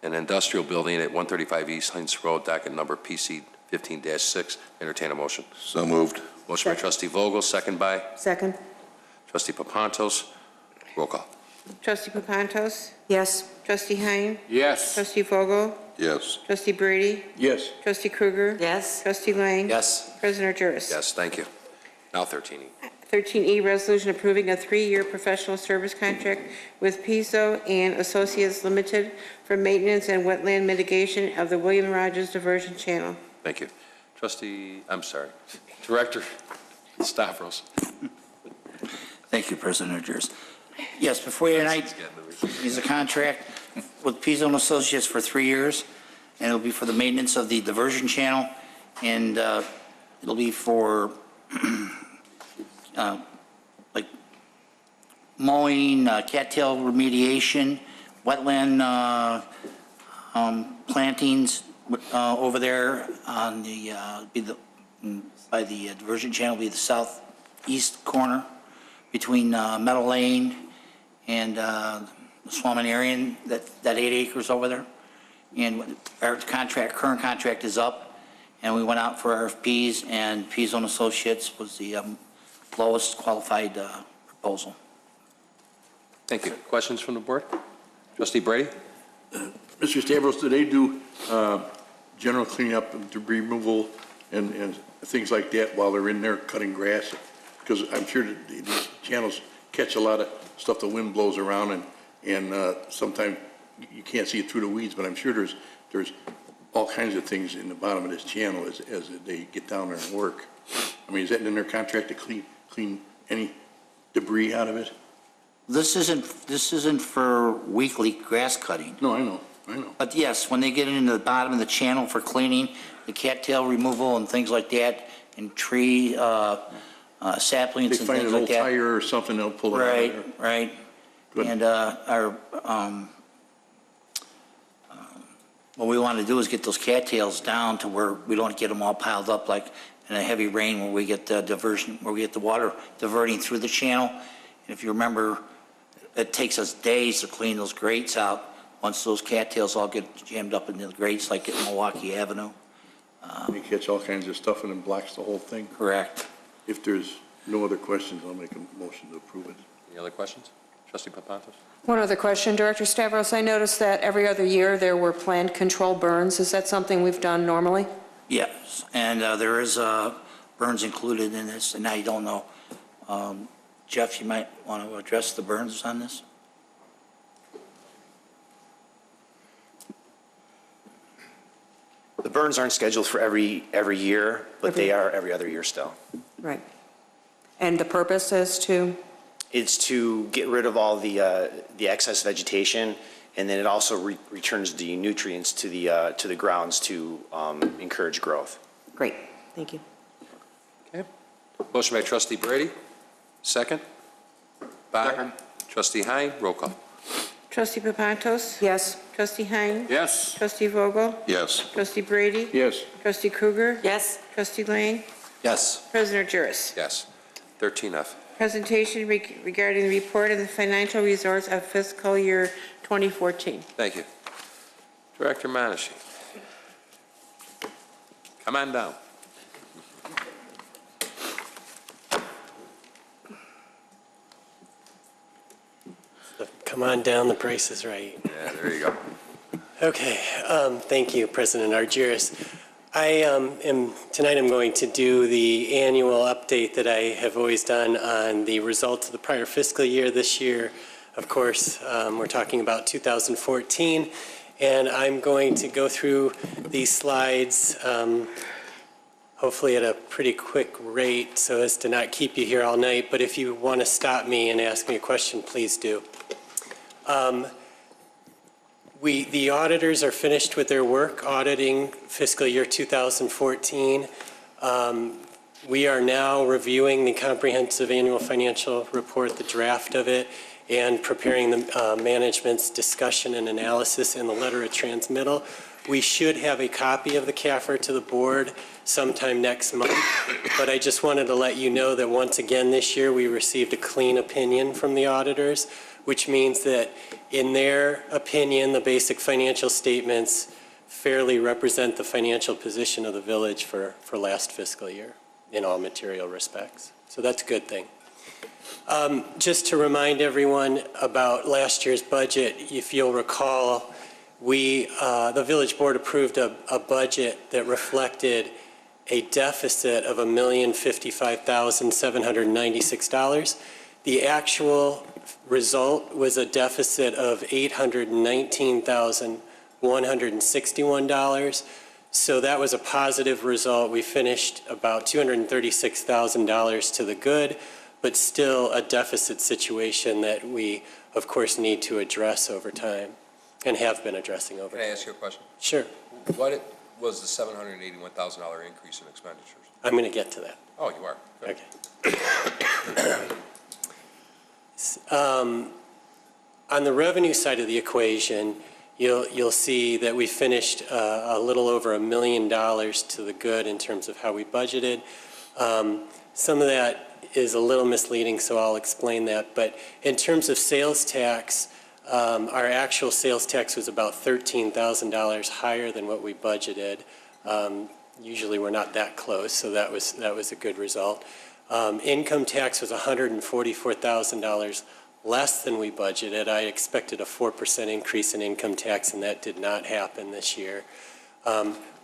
an industrial building at 135 East Hines Road, docket number PC 15-6. Entertain a motion. So moved. Motion by trustee Vogel, second by Second. trustee Papantos. Roll call. Trustee Papantos? Yes. Trustee Hein? Yes. Trustee Vogel? Yes. Trustee Brady? Yes. Trustee Kruger? Yes. Trustee Lang? Yes. President Juris? Yes, thank you. Now 13E. 13E, resolution approving a 3-year professional service contract with Pizzo and Associates Limited for maintenance and wetland mitigation of the William Rogers Diversion Channel. Thank you. Director Stavros. Thank you, President Jers. Yes, before you tonight is a contract with Pizzo and Associates for 3 years, and it'll be for the maintenance of the diversion channel, and it'll be for like mowing, cattail remediation, wetland plantings over there on the, by the diversion channel, be the southeast corner between Meadow Lane and Swaminarian, that 8 acres over there. And our current contract is up, and we went out for RFPs, and Pizzo and Associates was the lowest qualified proposal. Thank you. Questions from the board? Trustee Brady? Mr. Stavros, do they do general cleanup, debris removal, and things like that while they're in there cutting grass? Because I'm sure that these channels catch a lot of stuff the wind blows around, and sometimes you can't see it through the weeds, but I'm sure there's all kinds of things in the bottom of this channel as they get down there and work. I mean, is that in their contract to clean any debris out of it? This isn't for weekly grass cutting. No, I know. But yes, when they get into the bottom of the channel for cleaning, the cattail removal and things like that, and tree saplings and things like that. They find an old tire or something, they'll pull it out of there. Right. Good. And what we want to do is get those cattails down to where we don't get them all piled up like in a heavy rain where we get the diversion, where we get the water diverting through the channel. And if you remember, it takes us days to clean those grates out once those cattails all get jammed up in the grates like at Milwaukee Avenue. They catch all kinds of stuff and it blocks the whole thing. Correct. If there's no other questions, I'll make a motion to approve it. Any other questions? Trustee Papantos? One other question, Director Stavros. I noticed that every other year there were planned control burns. Is that something we've done normally? Yes, and there is burns included in this, and I don't know. Jeff, you might want to address the burns on this? The burns aren't scheduled for every year, but they are every other year still. Right. And the purpose is to? It's to get rid of all the excess vegetation, and then it also returns the nutrients to the grounds to encourage growth. Great, thank you. Okay. Motion by trustee Brady. Second? Second. Trustee Hein, roll call. Trustee Papantos? Yes. Trustee Hein? Yes. Trustee Vogel? Yes. Trustee Brady? Yes. Trustee Kruger? Yes. Trustee Lang? Yes. President Juris? Yes. 13F. Presentation regarding the report of the financial results of fiscal year 2014. Thank you. Director Manashi. Come on down. Come on down, the price is right. Yeah, there you go. Okay, thank you, President Argyris. Tonight I'm going to do the annual update that I have always done on the results of the prior fiscal year. This year, of course, we're talking about 2014, and I'm going to go through these slides hopefully at a pretty quick rate so as to not keep you here all night. But if you want to stop me and ask me a question, please do. The auditors are finished with their work auditing fiscal year 2014. We are now reviewing the comprehensive annual financial report, the draft of it, and preparing the management's discussion and analysis in the letter of transmittal. We should have a copy of the CAFR to the board sometime next month, but I just wanted to let you know that once again this year we received a clean opinion from the auditors, which means that in their opinion, the basic financial statements fairly represent the financial position of the village for last fiscal year in all material respects. So that's a good thing. Just to remind everyone about last year's budget, if you'll recall, the village board approved a budget that reflected a deficit of $1,055,796. The actual result was a deficit of $819,161. So that was a positive result. We finished about $236,000 to the good, but still a deficit situation that we, of course, need to address over time and have been addressing over time. Can I ask you a question? Sure. What was the $781,000 increase in expenditures? I'm going to get to that. Oh, you are? Good. Okay. On the revenue side of the equation, you'll see that we finished a little over $1 million to the good in terms of how we budgeted. Some of that is a little misleading, so I'll explain that. But in terms of sales tax, our actual sales tax was about $13,000 higher than what we budgeted. Usually we're not that close, so that was a good result. Income tax was $144,000 less than we budgeted. I expected a 4% increase in income tax, and that did not happen this year.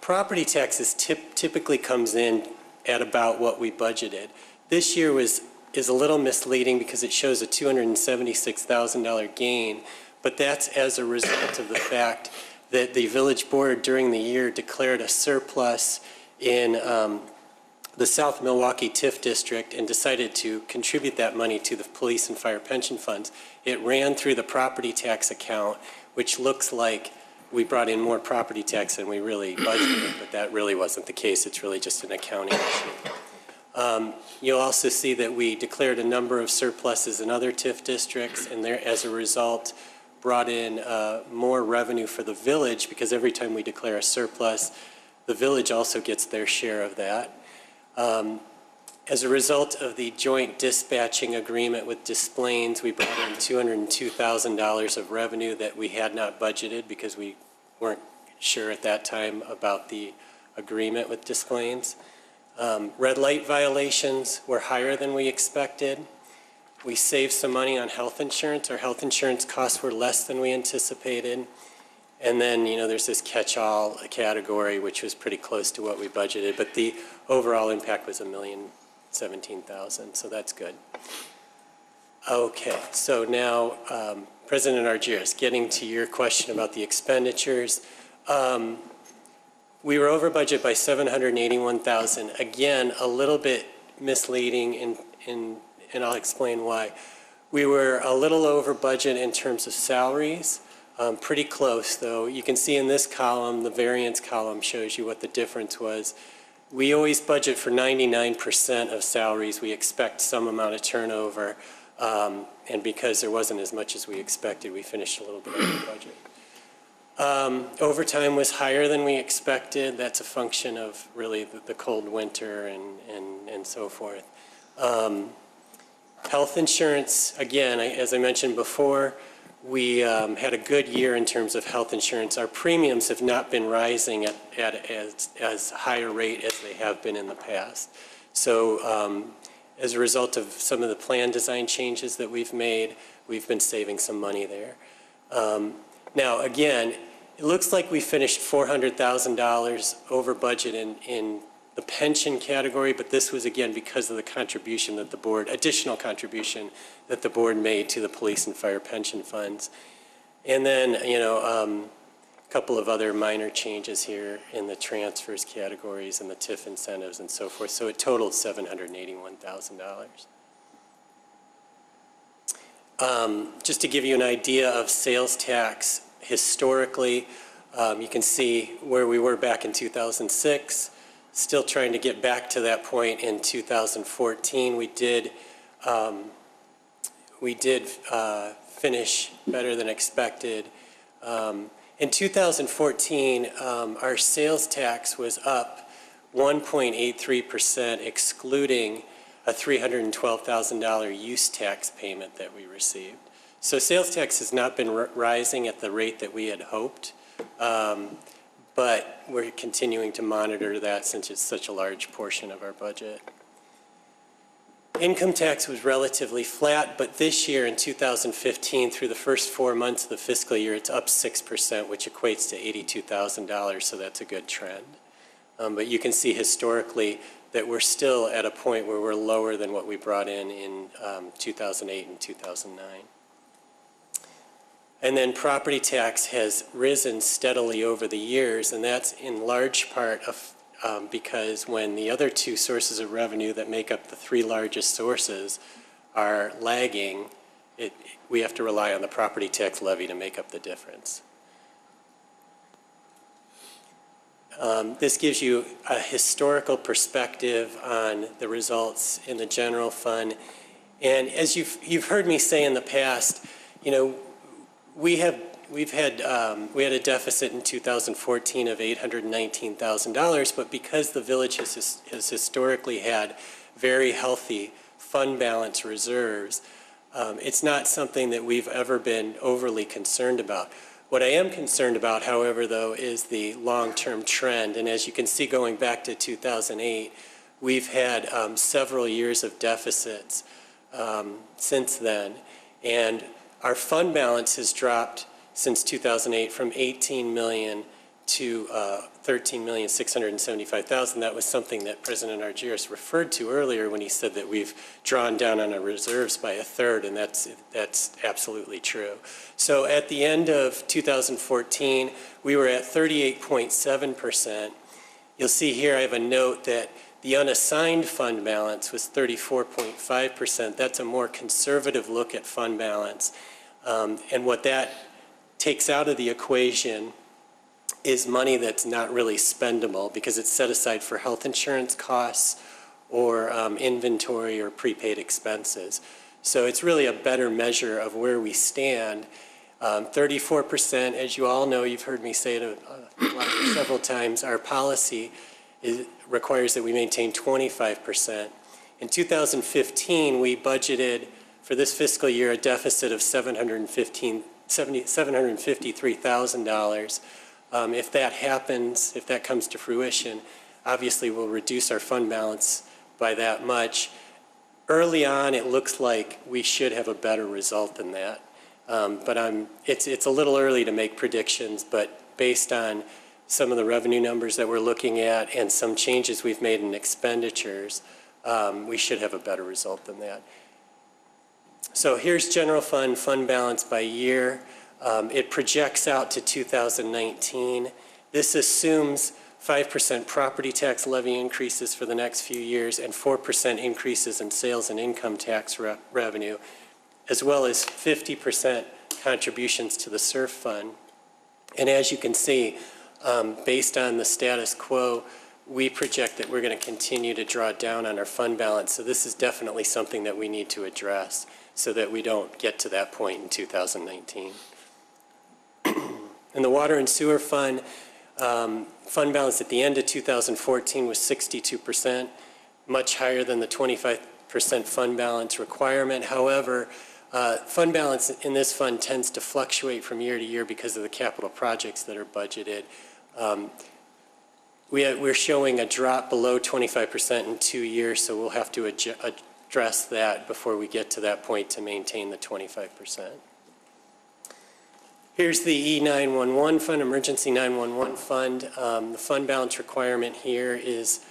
Property taxes typically comes in at about what we budgeted. This year is a little misleading because it shows a $276,000 gain, but that's as a result of the fact that the village board during the year declared a surplus in the South Milwaukee TIF district and decided to contribute that money to the police and fire pension funds. It ran through the property tax account, which looks like we brought in more property tax than we really budgeted, but that really wasn't the case. It's really just an accounting issue. You'll also see that we declared a number of surpluses in other TIF districts, and there, as a result, brought in more revenue for the village, because every time we declare a surplus, the village also gets their share of that. As a result of the joint dispatching agreement with Des Plaines, we brought in $202,000 of revenue that we had not budgeted because we weren't sure at that time about the agreement with Des Plaines. Red light violations were higher than we expected. We saved some money on health insurance. Our health insurance costs were less than we anticipated. And then, there's this catch-all category, which was pretty close to what we budgeted. But the overall impact was $1,017,000, so that's good. Okay, so now, President Argyris, getting to your question about the expenditures. We were over budget by $781,000. Again, a little bit misleading, and I'll explain why. We were a little over budget in terms of salaries. Pretty close, though. You can see in this column, the variance column shows you what the difference was. We always budget for 99% of salaries. We expect some amount of turnover, and because there wasn't as much as we expected, we finished a little bit over budget. Overtime was higher than we expected. That's a function of really the cold winter and so forth. Health insurance, again, as I mentioned before, we had a good year in terms of health insurance. Our premiums have not been rising at as high a rate as they have been in the past. So as a result of some of the plan design changes that we've made, we've been saving some money there. Now, again, it looks like we finished $400,000 over budget in the pension category, but this was, again, because of the contribution that the board, additional contribution that the board made to the police and fire pension funds. And then, couple of other minor changes here in the transfers categories and the TIF incentives and so forth. So it totaled $781,000. Just to give you an idea of sales tax historically, you can see where we were back in 2006, still trying to get back to that point in 2014. We did finish better than expected. In 2014, our sales tax was up 1.83%, excluding a $312,000 use tax payment that we received. So sales tax has not been rising at the rate that we had hoped, but we're continuing to monitor that since it's such a large portion of our budget. Income tax was relatively flat, but this year in 2015, through the first 4 months of the fiscal year, it's up 6%, which equates to $82,000, so that's a good trend. But you can see historically that we're still at a point where we're lower than what we brought in 2008 and 2009. And then property tax has risen steadily over the years, and that's in large part because when the other two sources of revenue that make up the three largest sources are lagging, we have to rely on the property tax levy to make up the difference. This gives you a historical perspective on the results in the general fund. And as you've heard me say in the past, you know, we had a deficit in 2014 of $819,000, but because the village has historically had very healthy fund balance reserves, it's not something that we've ever been overly concerned about. What I am concerned about, however, though, is the long-term trend. And as you can see, going back to 2008, we've had several years of deficits since then. And our fund balance has dropped since 2008 from $18 million to $13,675,000. That was something that President Argyris referred to earlier when he said that we've drawn down on our reserves by a third, and that's absolutely true. So at the end of 2014, we were at 38.7%. You'll see here I have a note that the unassigned fund balance was 34.5%. That's a more conservative look at fund balance. And what that takes out of the equation is money that's not really spendable because it's set aside for health insurance costs or inventory or prepaid expenses. So it's really a better measure of where we stand. 34%, as you all know, you've heard me say it several times, our policy requires that we maintain 25%. In 2015, we budgeted for this fiscal year a deficit of $753,000. If that happens, if that comes to fruition, obviously we'll reduce our fund balance by that much. Early on, it looks like we should have a better result than that. But it's a little early to make predictions, but based on some of the revenue numbers that we're looking at and some changes we've made in expenditures, we should have a better result than that. So here's general fund balance by year. It projects out to 2019. This assumes 5% property tax levy increases for the next few years and 4% increases in sales and income tax revenue, as well as 50% contributions to the SURF fund. And as you can see, based on the status quo, we project that we're going to continue to draw down on our fund balance. So this is definitely something that we need to address so that we don't get to that point in 2019. In the water and sewer fund, fund balance at the end of 2014 was 62%, much higher than the 25% fund balance requirement. However, fund balance in this fund tends to fluctuate from year to year because of the capital projects that are budgeted. We're showing a drop below 25% in 2 years, so we'll have to address that before we get to that point to maintain the 25%. Here's the E911 fund, Emergency 911 fund. The fund balance requirement here is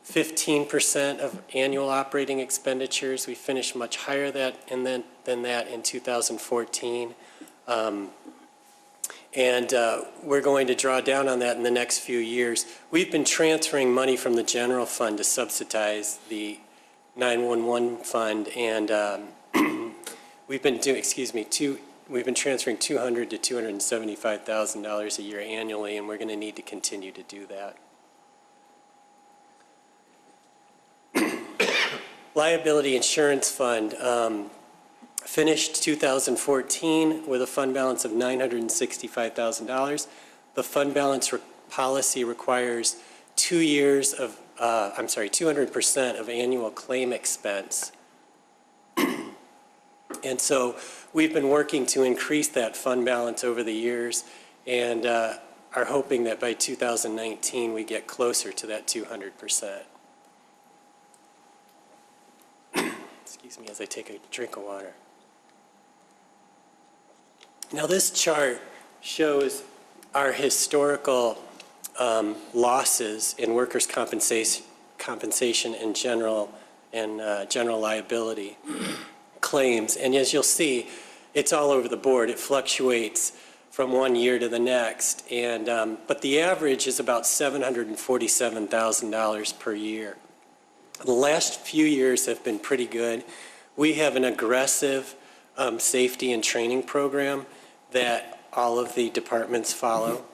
15% of annual operating expenditures. We finished much higher than that in 2014. And we're going to draw down on that in the next few years. We've been transferring money from the general fund to subsidize the 911 fund, and we've been transferring $200,000 to $275,000 a year annually, and we're going to need to continue to do that. Liability Insurance Fund finished 2014 with a fund balance of $965,000. The fund balance policy requires 2 years of, 200% of annual claim expense. And so we've been working to increase that fund balance over the years, and are hoping that by 2019 we get closer to that 200%. Excuse me as I take a drink of water. Now this chart shows our historical losses in workers' compensation and general liability claims. And as you'll see, it's all over the board. It fluctuates from one year to the next. And but the average is about $747,000 per year. The last few years have been pretty good. We have an aggressive safety and training program that all of the departments follow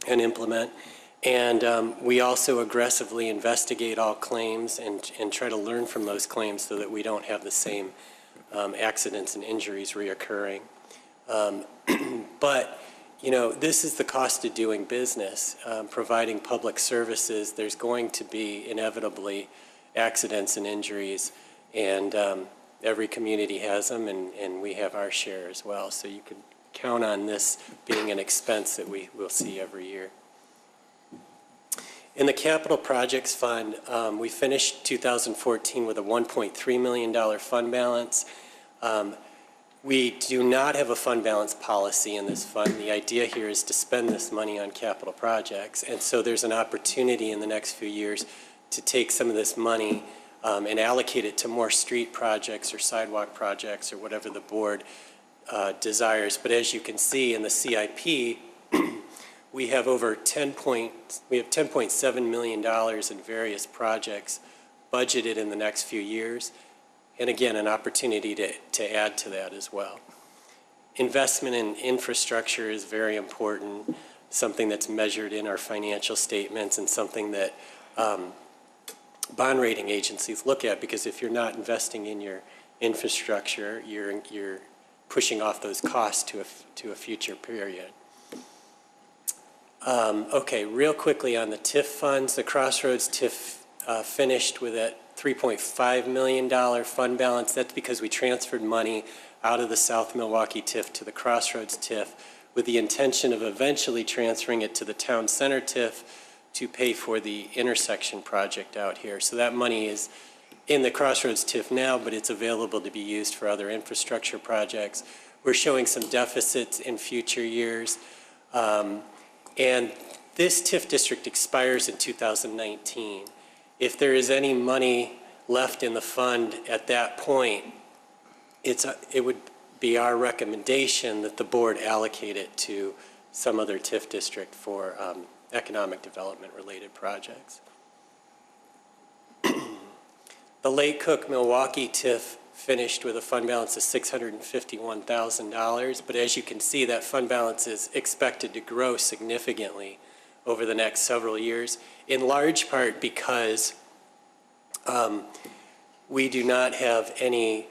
and implement. And we also aggressively investigate all claims and try to learn from those claims so that we don't have the same accidents and injuries reoccurring. But, you know, this is the cost of doing business. Providing public services, there's going to be inevitably accidents and injuries, and every community has them, and we have our share as well. So you can count on this being an expense that we will see every year. In the Capital Projects Fund, we finished 2014 with a $1.3 million fund balance. We do not have a fund balance policy in this fund. The idea here is to spend this money on capital projects, and so there's an opportunity in the next few years to take some of this money and allocate it to more street projects or sidewalk projects or whatever the board desires. But as you can see in the CIP, we have over $10.7 million in various projects budgeted in the next few years. And again, an opportunity to add to that as well. Investment in infrastructure is very important, something that's measured in our financial statements and something that bond rating agencies look at, because if you're not investing in your infrastructure, you're pushing off those costs to a future period. Okay, real quickly on the TIF funds, the Crossroads TIF finished with a $3.5 million fund balance. That's because we transferred money out of the South Milwaukee TIF to the Crossroads TIF with the intention of eventually transferring it to the Town Center TIF to pay for the intersection project out here. So that money is in the Crossroads TIF now, but it's available to be used for other infrastructure projects. We're showing some deficits in future years. And this TIF district expires in 2019. If there is any money left in the fund at that point, it would be our recommendation that the board allocate it to some other TIF district for economic development related projects. The Lake Cook Milwaukee TIF finished with a fund balance of $651,000, but as you can see, that fund balance is expected to grow significantly over the next several years, in large part because we do not have any,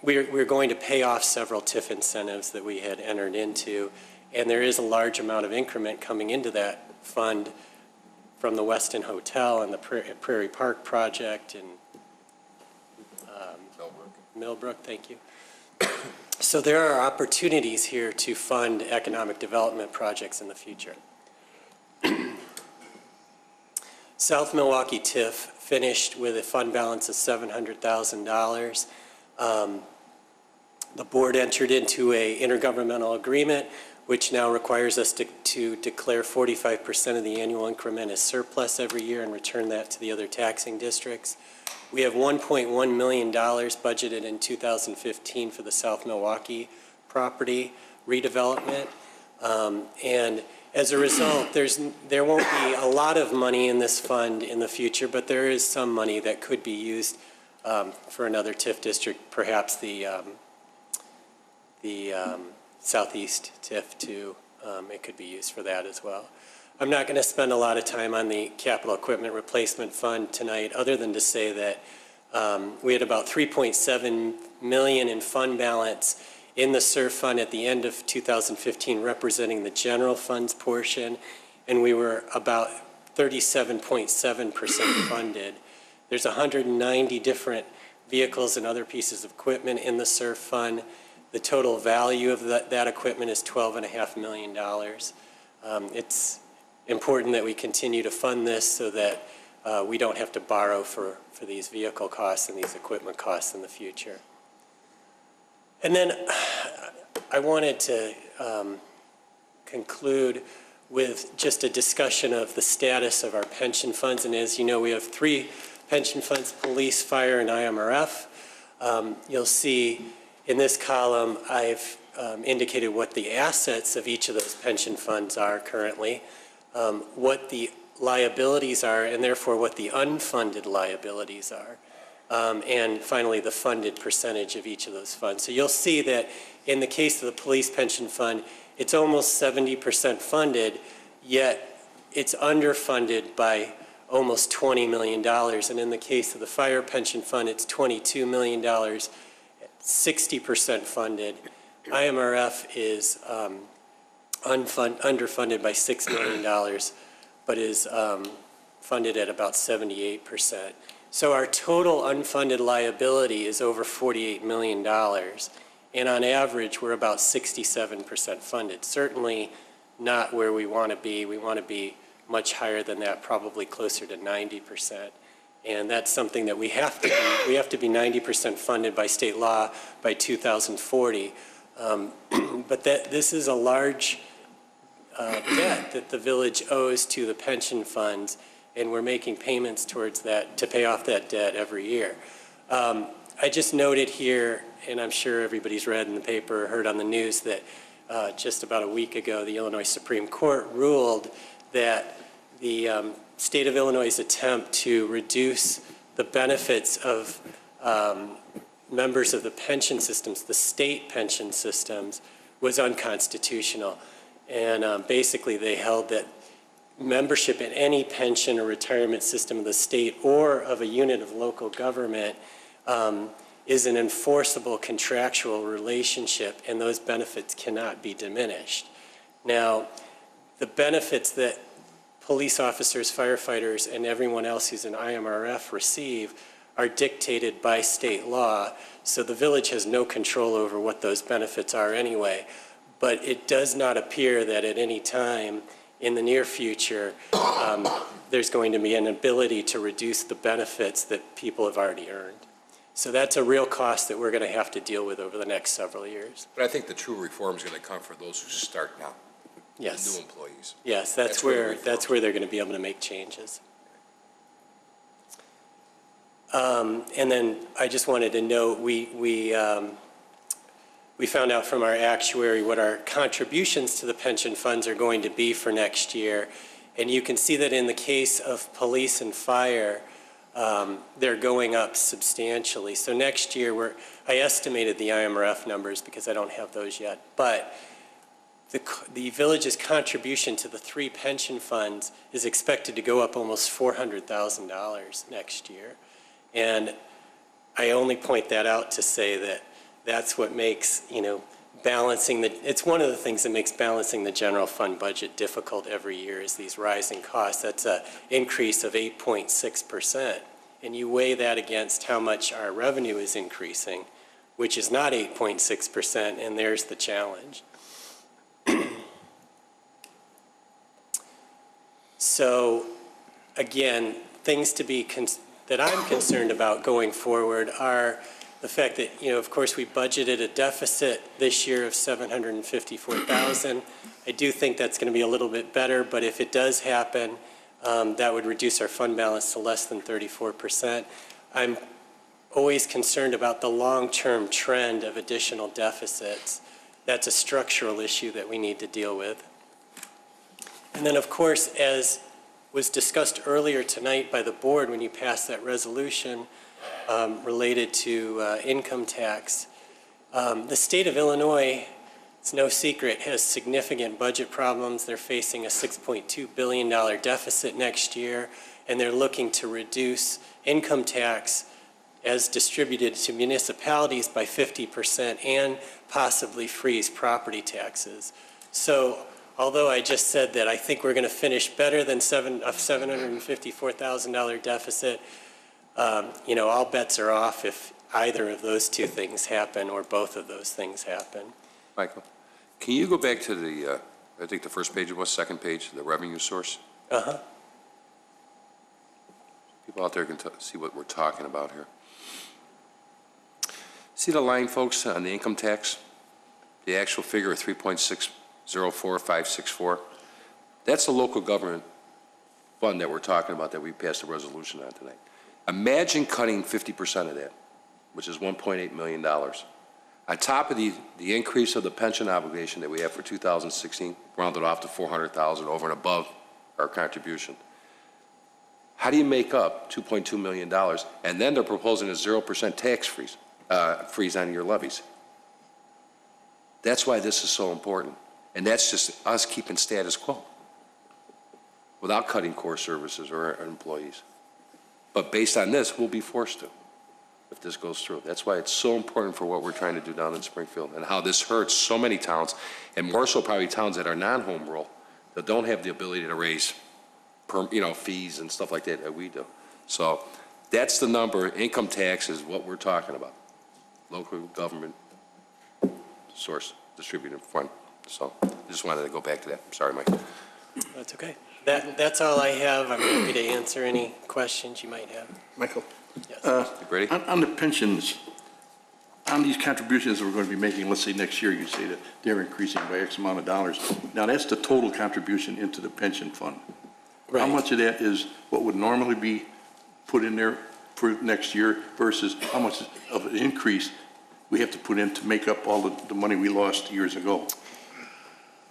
we're going to pay off several TIF incentives that we had entered into, and there is a large amount of increment coming into that fund from the Westin Hotel and the Prairie Park project and Millbrook, thank you. So there are opportunities here to fund economic development projects in the future. South Milwaukee TIF finished with a fund balance of $700,000. The board entered into an intergovernmental agreement which now requires us to declare 45% of the annual increment as surplus every year and return that to the other taxing districts. We have $1.1 million budgeted in 2015 for the South Milwaukee property redevelopment. And as a result, there won't be a lot of money in this fund in the future, but there is some money that could be used for another TIF district, perhaps the Southeast TIF too. It could be used for that as well. I'm not going to spend a lot of time on the capital equipment replacement fund tonight, other than to say that we had about $3.7 million in fund balance in the SURF fund at the end of 2015, representing the general funds portion, and we were about 37.7% funded. There's 190 different vehicles and other pieces of equipment in the SURF fund. The total value of that equipment is $12.5 million. It's important that we continue to fund this so that we don't have to borrow for these vehicle costs and these equipment costs in the future. And then I wanted to conclude with just a discussion of the status of our pension funds. And as you know, we have 3 pension funds: police, fire, and IMRF. You'll see in this column, I've indicated what the assets of each of those pension funds are currently, what the liabilities are, and therefore what the unfunded liabilities are, and finally the funded percentage of each of those funds. So you'll see that in the case of the police pension fund, it's almost 70% funded, yet it's underfunded by almost $20 million. And in the case of the fire pension fund, it's $22 million, 60% funded. IMRF is underfunded by $6 million, but is funded at about 78%. So our total unfunded liability is over $48 million. And on average, we're about 67% funded. Certainly not where we want to be. We want to be much higher than that, probably closer to 90%. And that's something that we have to be. We have to be 90% funded by state law by 2040. But this is a large debt that the village owes to the pension funds, and we're making payments towards that to pay off that debt every year. I just noted here, and I'm sure everybody's read in the paper or heard on the news, that just about a week ago, the Illinois Supreme Court ruled that the state of Illinois' attempt to reduce the benefits of members of the pension systems, the state pension systems, was unconstitutional. And basically they held that membership in any pension or retirement system of the state or of a unit of local government is an enforceable contractual relationship, and those benefits cannot be diminished. Now, the benefits that police officers, firefighters, and everyone else who's in IMRF receive are dictated by state law, so the village has no control over what those benefits are anyway. But it does not appear that at any time in the near future there's going to be an ability to reduce the benefits that people have already earned. So that's a real cost that we're going to have to deal with over the next several years. But I think the true reform is going to come for those who start now. Yes. The new employees. Yes, that's where they're going to be able to make changes. And then I just wanted to note, we found out from our actuary what our contributions to the pension funds are going to be for next year. And you can see that in the case of police and fire, they're going up substantially. So next year, I estimated the IMRF numbers because I don't have those yet, but the village's contribution to the 3 pension funds is expected to go up almost $400,000 next year. And I only point that out to say that that's what makes, balancing it's one of the things that makes balancing the general fund budget difficult every year is these rising costs. That's an increase of 8.6%. And you weigh that against how much our revenue is increasing, which is not 8.6%, and there's the challenge. So, again, things to be that I'm concerned about going forward are the fact that, of course, we budgeted a deficit this year of $754,000. I do think that's going to be a little bit better, but if it does happen, that would reduce our fund balance to less than 34%. I'm always concerned about the long-term trend of additional deficits. that's a structural issue that we need to deal with. And then, of course, as was discussed earlier tonight by the board when you passed that resolution related to income tax, the state of Illinois, it's no secret, has significant budget problems. They're facing a $6.2 billion deficit next year, and they're looking to reduce income tax as distributed to municipalities by 50% and possibly freeze property taxes. So although I just said that I think we're going to finish better than a $754,000 deficit, you know, all bets are off if either of those two things happen or both of those things happen. Michael, can you go back to the, I think the first page was, second page, the revenue source? Uh-huh. People out there can see what we're talking about here. See the line, folks, on the income tax? The actual figure of 3.604564? That's the local government fund that we're talking about that we passed a resolution on tonight. Imagine cutting 50% of that, which is $1.8 million. On top of the increase of the pension obligation that we have for 2016, rounded off to $400,000 over and above our contribution. How do you make up $2.2 million? And then they're proposing a 0% tax freeze on your levies. That's why this is so important. And that's just us keeping status quo without cutting core services or employees. But based on this, we'll be forced to if this goes through. That's why it's so important for what we're trying to do down in Springfield and how this hurts so many towns, and more so probably towns that are non-home rule that don't have the ability to raise fees and stuff like that we do. So that's the number. Income tax is what we're talking about. Local government source distributed fund. So I just wanted to go back to that. I'm sorry, Mike. That's okay. That's all I have. I'm happy to answer any questions you might have. Michael? Yes. Ready? On the pensions, on these contributions that we're going to be making, let's say next year, you say that they're increasing by X amount of dollars. Now, that's the total contribution into the pension fund. Right. How much of that is what would normally be put in there for next year versus how much of an increase we have to put in to make up all the money we lost years ago?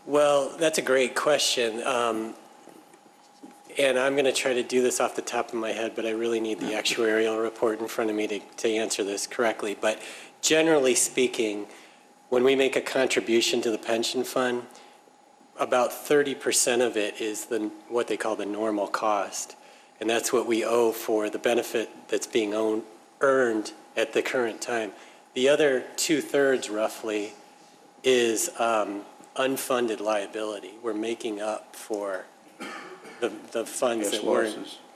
Well, that's a great question. And I'm going to try to do this off the top of my head, but I really need the actuarial report in front of me to answer this correctly. But generally speaking, when we make a contribution to the pension fund, about 30% of it is what they call the normal cost. And that's what we owe for the benefit that's being earned at the current time. The other 2/3 roughly is unfunded liability. We're making up for the funds that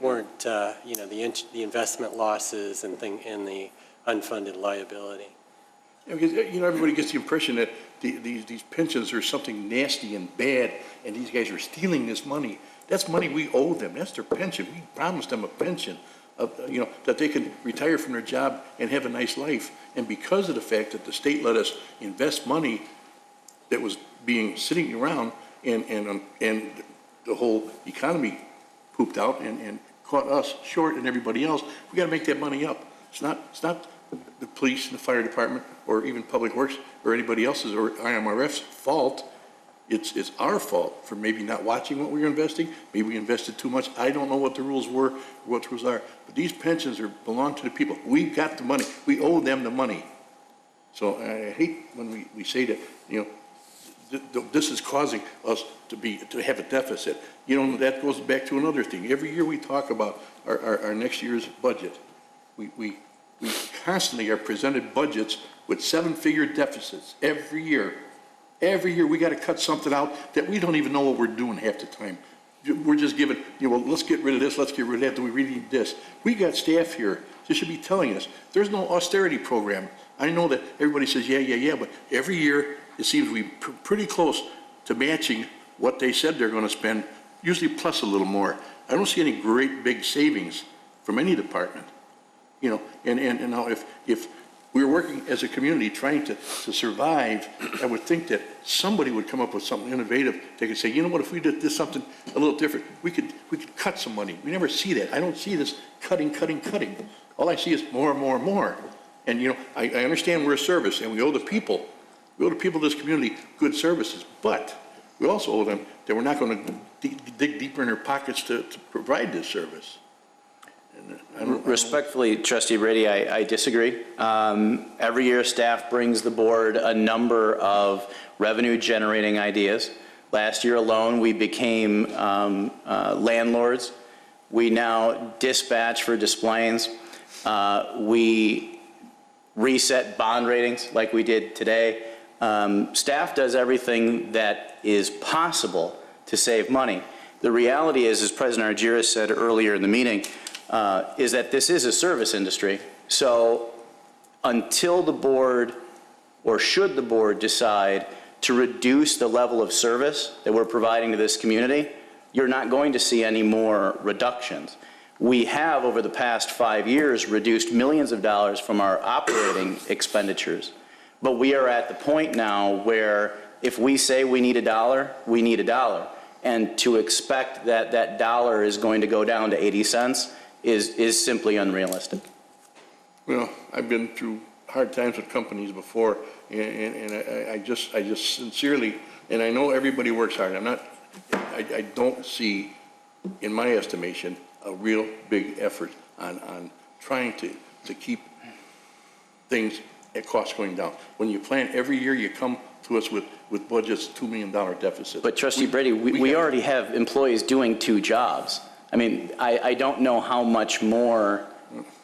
weren't the investment losses and the unfunded liability. Yeah, because, everybody gets the impression that these pensions are something nasty and bad, and these guys are stealing this money. That's money we owe them. That's their pension. We promised them a pension, that they can retire from their job and have a nice life. And because of the fact that the state let us invest money that was sitting around, and the whole economy pooped out and caught us short and everybody else, we got to make that money up. It's not the police and the fire department or even Public Works or anybody else's or IMRF's fault. It's our fault for maybe not watching what we were investing. Maybe we invested too much. I don't know what the rules were or what the rules are. But these pensions belong to the people. We got the money. We owe them the money. So I hate when we say that, this is causing us to have a deficit. That goes back to another thing. Every year we talk about our next year's budget. We constantly are presented budgets with 7-figure deficits every year. Every year we got to cut something out that we don't even know what we're doing half the time. We're just giving, let's get rid of this, let's get rid of that. Do we really need this? We got staff here. They should be telling us. There's no austerity program. I know that everybody says, yeah, but every year it seems to be pretty close to matching what they said they're going to spend, usually plus a little more. I don't see any great big savings from any department. And now if we were working as a community trying to survive, I would think that somebody would come up with something innovative. They could say, what, if we did this something a little different, we could cut some money. We never see that. I don't see this cutting. All I see is more and more and more. And, I understand we're a service and we owe the people We owe the people of this community good services, but we also owe them that we're not going to dig deeper in their pockets to provide this service. Respectfully, Trustee Brady, I disagree. Every year, staff brings the board a number of revenue-generating ideas. Last year alone, we became landlords. We now dispatch for displays. We reset bond ratings like we did today. Staff does everything that is possible to save money. The reality is, as President Argyris said earlier in the meeting, is that this is a service industry. So until the board, or should the board decide to reduce the level of service that we're providing to this community, you're not going to see any more reductions. We have, over the past 5 years, reduced millions of dollars from our operating expenditures. But we are at the point now where if we say we need $1, we need $1. And to expect that that dollar is going to go down to 80 cents is simply unrealistic. Well, I've been through hard times with companies before, and I just sincerely, and I know everybody works hard. I don't see, in my estimation, a real big effort on trying to keep things at costs going down. When you plan every year, you come to us with budgets $2 million deficit. But Trustee Brady, we already have employees doing 2 jobs. I mean, I don't know how much more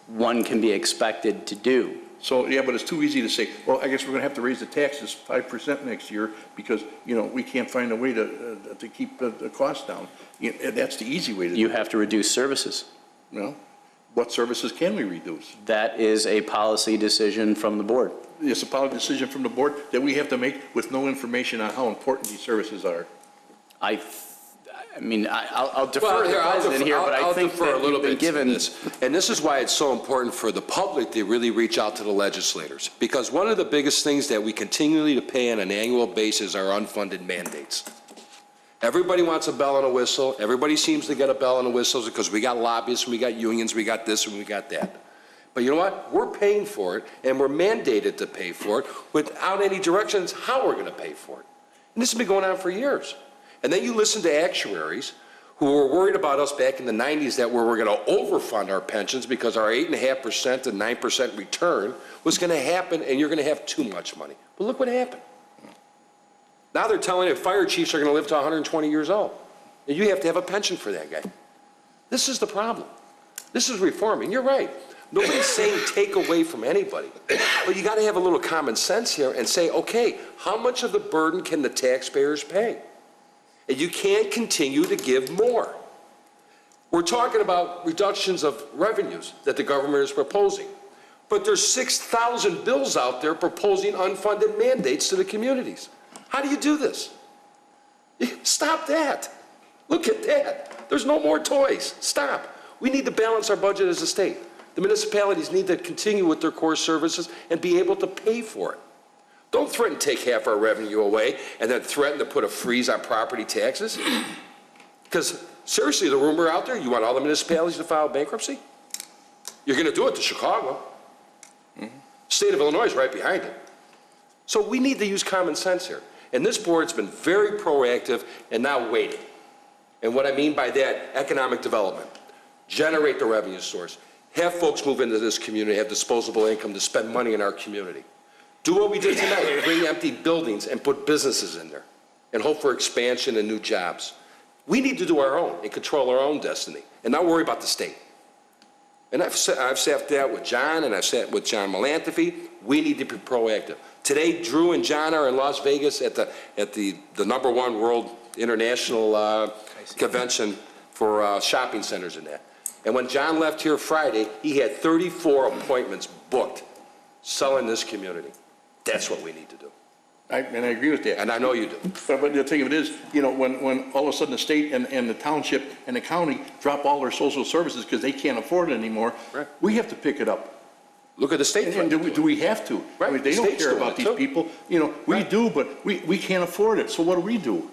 one can be expected to do. So, yeah, but it's too easy to say, well, I guess we're going to have to raise the taxes 5% next year because, you know, we can't find a way to keep the costs down. That's the easy way to do it. You have to reduce services. Well, what services can we reduce? That is a policy decision from the board. It's a policy decision from the board that we have to make with no information on how important these services are. I mean, I'll defer to the president here, but I think that you've been given this. And this is why it's so important for the public to really reach out to the legislators. Because one of the biggest things that we continually to pay on an annual basis are unfunded mandates. Everybody wants a bell and a whistle. Everybody seems to get a bell and a whistle because we got lobbyists, we got unions, we got this and we got that. But you know what? We're paying for it, and we're mandated to pay for it without any directions how we're going to pay for it. And this has been going on for years. And then you listen to actuaries who were worried about us back in the 90s that we were going to overfund our pensions because our 8.5% and 9% return was going to happen and you're going to have too much money. But look what happened. Now they're telling you fire chiefs are going to live to 120 years old. And you have to have a pension for that guy. This is the problem. This is reforming. You're right. Nobody's saying take away from anybody. But you got to have a little common sense here and say, okay, how much of the burden can the taxpayers pay? And you can't continue to give more. We're talking about reductions of revenues that the government is proposing. But there's 6,000 bills out there proposing unfunded mandates to the communities. How do you do this? Stop that. Look at that. There's no more toys. Stop. We need to balance our budget as a state. The municipalities need to continue with their core services and be able to pay for it. Don't threaten to take half our revenue away and then threaten to put a freeze on property taxes. Because seriously, the rumor out there, you want all the municipalities to file bankruptcy? You're going to do it to Chicago. State of Illinois is right behind it. So we need to use common sense here. And this board's been very proactive and now waiting. And what I mean by that, economic development. Generate the revenue source. Have folks move into this community, have disposable income to spend money in our community. Do what we did tonight, bring empty buildings and put businesses in there and hope for expansion and new jobs. We need to do our own and control our own destiny and not worry about the state. And I've sat down with John and I've sat with John Malanthe. We need to be proactive. Today, Drew and John are in Las Vegas at the #1 World International Convention for shopping centers and that. And when John left here Friday, he had 34 appointments booked selling this community. That's what we need to do. And I agree with that. And I know you do. But the thing of it is, you know, when all of a sudden the state and the township and the county drop all their social services because they can't afford it anymore, right, we have to pick it up. Look at the state. And do we have to? Right. I mean, they don't care about these people. You know, we do, but we can't afford it. So what do?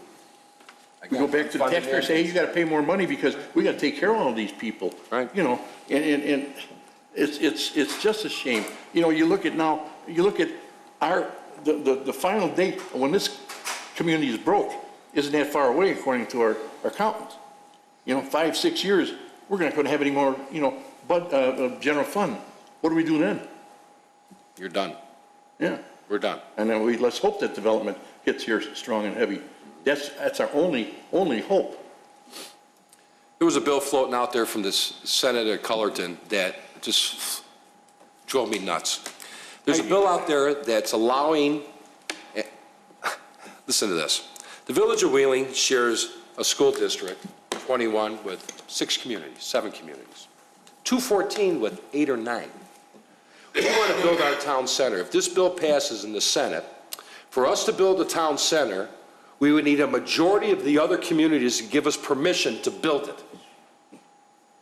We go back to the taxpayer and say, hey, you got to pay more money because we got to take care of all these people. Right. You know, and it's just a shame. You know, you look at our the final date when this community is broke isn't that far away according to our accountants. 5, 6 years, we're not gonna have any more, but, general fund. What do we do then? You're done. Yeah. We're done. And then let's hope that development gets here strong and heavy. That's our only hope. There was a bill floating out there from this Senator Cullerton that just drove me nuts. There's a bill out there that's allowing, listen to this. The Village of Wheeling shares a school district, 21 with 6 communities, 7 communities. 214 with 8 or 9. We want to build our town center. If this bill passes in the Senate, for us to build a town center, we would need a majority of the other communities to give us permission to build it.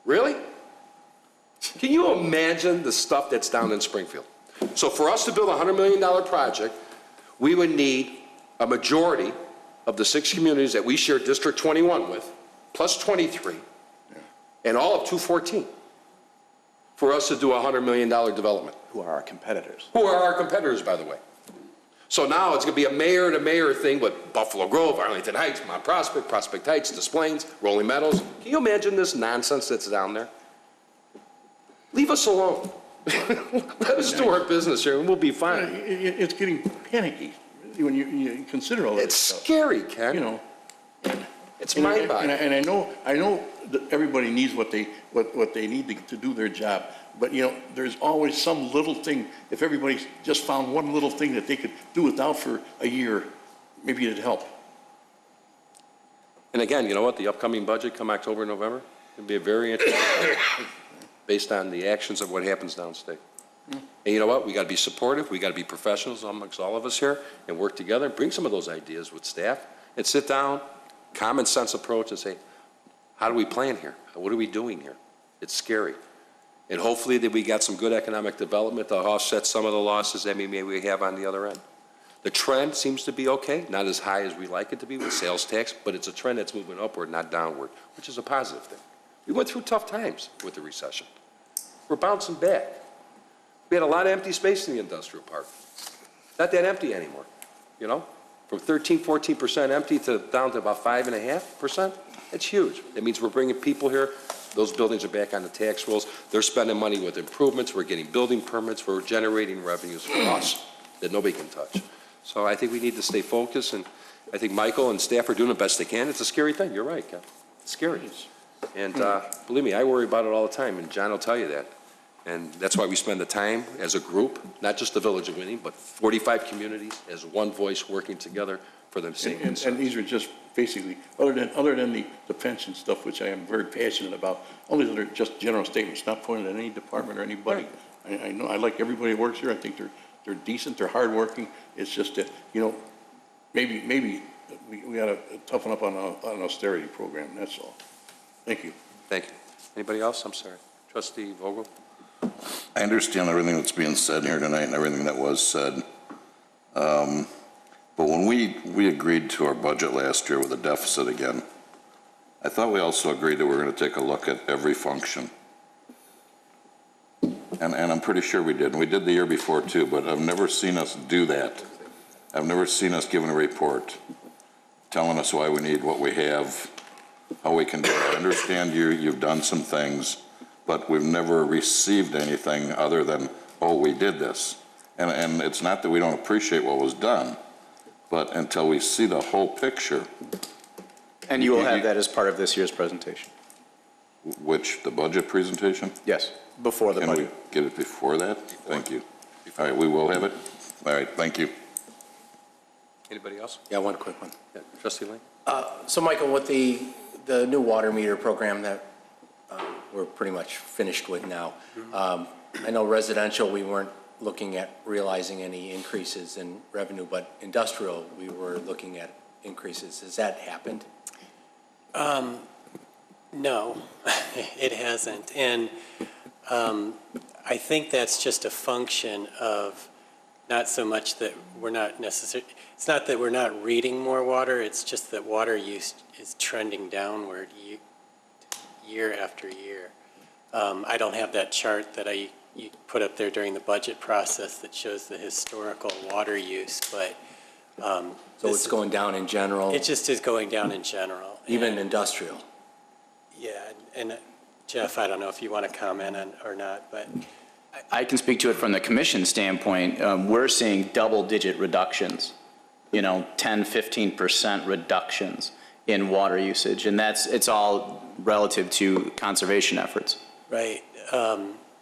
Really? Can you imagine the stuff that's down in Springfield? So for us to build a $100 million project, we would need a majority of the 6 communities that we share District 21 with, plus 23, and all of 214, for us to do a $100 million development. Who are our competitors? Who are our competitors, by the way? So now it's going to be a mayor-to-mayor thing with Buffalo Grove, Arlington Heights, Mount Prospect, Prospect Heights, Des Plaines, Rolling Meadows. Can you imagine this nonsense that's down there? Leave us alone. Let us do our business here, and we'll be fine. It's getting panicky when you consider all that stuff. It's scary, Ken. It's mind-boggling. And I know that everybody needs what they need to do their job. But, there's always some little thing. If everybody just found one little thing that they could do without for a year, maybe it'd help. And again, you know what? The upcoming budget come October, November, it'll be a very interesting budget based on the actions of what happens downstate. And you know what? We got to be supportive. We got to be professionals amongst all of us here and work together and bring some of those ideas with staff and sit down, common sense approach and say, how do we plan here? What are we doing here? It's scary. And hopefully that we got some good economic development to offset some of the losses that maybe we have on the other end. The trend seems to be okay, not as high as we like it to be with sales tax, but it's a trend that's moving upward, not downward, which is a positive thing. We went through tough times with the recession. We're bouncing back. We had a lot of empty space in the industrial park. Not that empty anymore, From 13, 14% empty to down to about 5.5%. It's huge. That means we're bringing people here. Those buildings are back on the tax rolls. They're spending money with improvements. We're getting building permits. We're generating revenues for us that nobody can touch. So I think we need to stay focused, and I think Michael and staff are doing the best they can. It's a scary thing. You're right, Ken. It's scary. And believe me, I worry about it all the time, and John will tell you that. And that's why we spend the time as a group, not just the Village of Wheeling, but 45 communities as one voice working together for the same concerns. And these are just basically, other than the pension stuff, which I am very passionate about, only they're just general statements, not pointed at any department or anybody. I know, I like everybody who works here. I think they're decent, they're hardworking. It's just that, maybe we ought to toughen up on an austerity program, that's all. Thank you. Thank you. Anybody else? I'm sorry. Trustee Vogel? I understand everything that's being said here tonight and everything that was said. But when we agreed to our budget last year with a deficit again, I thought we also agreed that we're going to take a look at every function. And I'm pretty sure we did. And we did the year before too, but I've never seen us do that. I've never seen us given a report telling us why we need what we have, how we can do it. I understand you've done some things, but we've never received anything other than, oh, we did this. And it's not that we don't appreciate what was done, but until we see the whole picture. And you will have that as part of this year's presentation. Which, the budget presentation? Yes, before the budget. Can we get it before that? Thank you. All right, we will have it. All right, thank you. Anybody else? Yeah, one quick one. Yeah, Trustee Lane? So Michael, with the new water meter program that we're pretty much finished with now, I know residential, we weren't looking at realizing any increases in revenue, but industrial, we were looking at increases. Has that happened? No, it hasn't. And I think that's just a function of not so much that we're not necessarily, it's not that we're not reading more water, it's just that water use is trending downward year after year. I don't have that chart that you put up there during the budget process that shows the historical water use, but. So it's going down in general? It just is going down in general. Even industrial? Yeah, and Jeff, I don't know if you want to comment on or not, but. I can speak to it from the commission standpoint. We're seeing double-digit reductions, 10, 15% reductions in water usage, and it's all relative to conservation efforts. Right.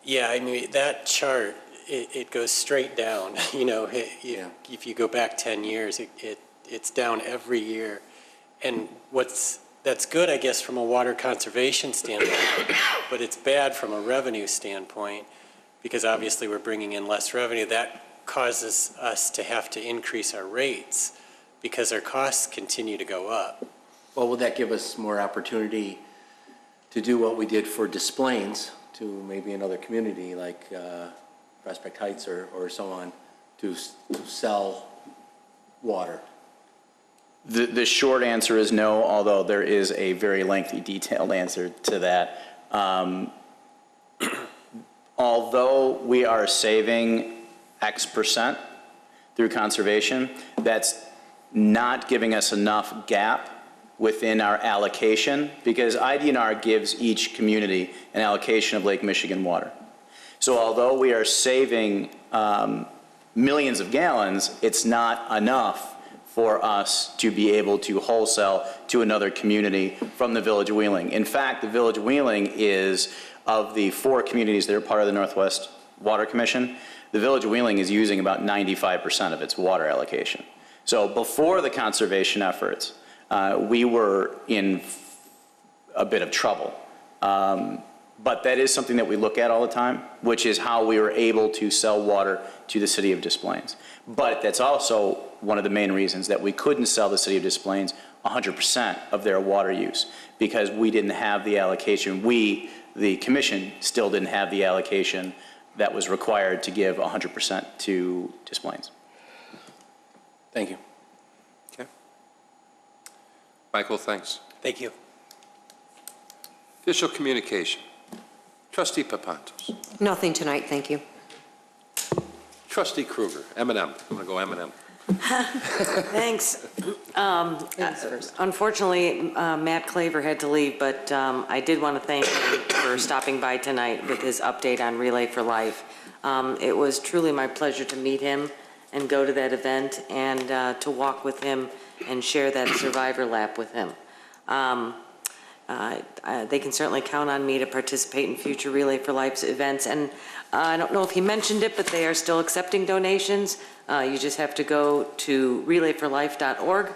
Yeah, I mean, that chart, it goes straight down. If you go back 10 years, it's down every year. And that's good, I guess, from a water conservation standpoint, but it's bad from a revenue standpoint, because obviously we're bringing in less revenue. That causes us to have to increase our rates because our costs continue to go up. Well, will that give us more opportunity to do what we did for Des Plaines to maybe another community like Prospect Heights or so on, to sell water? The short answer is no, although there is a very lengthy, detailed answer to that. Although we are saving X percent through conservation, that's not giving us enough gap within our allocation, because IDNR gives each community an allocation of Lake Michigan water. So although we are saving millions of gallons, it's not enough for us to be able to wholesale to another community from the Village of Wheeling. In fact, the Village of Wheeling is, of the 4 communities that are part of the Northwest Water Commission, the Village of Wheeling is using about 95% of its water allocation. So before the conservation efforts, we were in a bit of trouble. But that is something that we look at all the time, which is how we were able to sell water to the city of Des Plaines. But that's also one of the main reasons that we couldn't sell the city of Des Plaines 100% of their water use, because we didn't have the allocation. We, the commission, still didn't have the allocation that was required to give 100% to Des Plaines. Thank you. Okay. Michael, thanks. Thank you. Official communication. Trustee Papantos. Nothing tonight, thank you. Trustee Kruger, M&M. I'm going to go M&M. Thanks. Unfortunately, Matt Claver had to leave, but I did want to thank him for stopping by tonight with his update on Relay for Life. It was truly my pleasure to meet him and go to that event and to walk with him and share that survivor lap with him. They can certainly count on me to participate in future Relay for Life's events, and I don't know if he mentioned it, but they are still accepting donations. You just have to go to relayforlife.org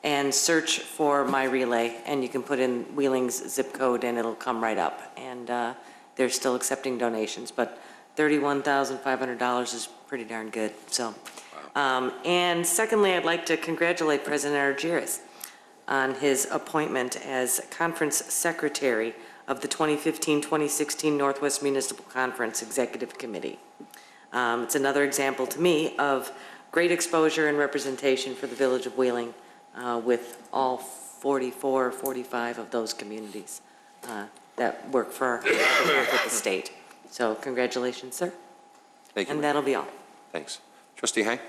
and search for My Relay, and you can put in Wheeling's zip code and it'll come right up. And they're still accepting donations, but $31,500 is pretty darn good. So, and secondly, I'd like to congratulate President Argyris on his appointment as Conference Secretary of the 2015-2016 Northwest Municipal Conference Executive Committee. It's another example to me of great exposure and representation for the Village of Wheeling with all 44 or 45 of those communities that work for the state. So congratulations, sir. Thank you. And that'll be all. Thanks. Trustee Hank?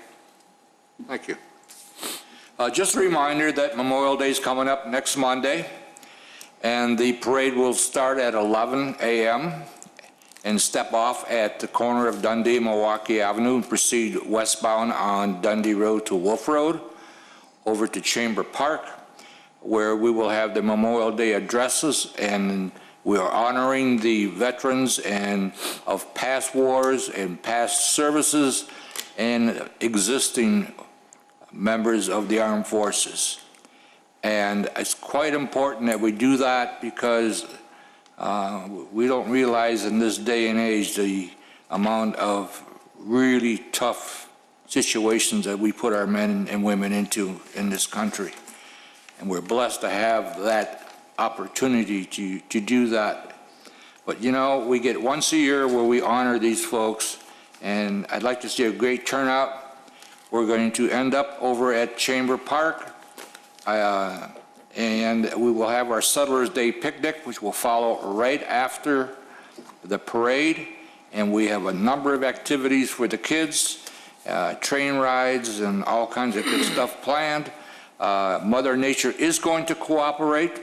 Thank you. Just a reminder that Memorial Day is coming up next Monday, and the parade will start at 11 a.m. and step off at the corner of Dundee and Milwaukee Avenue and proceed westbound on Dundee Road to Wolf Road over to Chamber Park, where we will have the Memorial Day addresses, and we are honoring the veterans and of past wars and past services and existing members of the armed forces. And it's quite important that we do that because we don't realize in this day and age the amount of really tough situations that we put our men and women into in this country. And we're blessed to have that opportunity to do that. But you know, we get once a year where we honor these folks, and I'd like to see a great turnout. We're going to end up over at Chamber Park, and we will have our Settlers Day picnic, which will follow right after the parade, and we have a number of activities for the kids, train rides and all kinds of good stuff planned. Mother Nature is going to cooperate.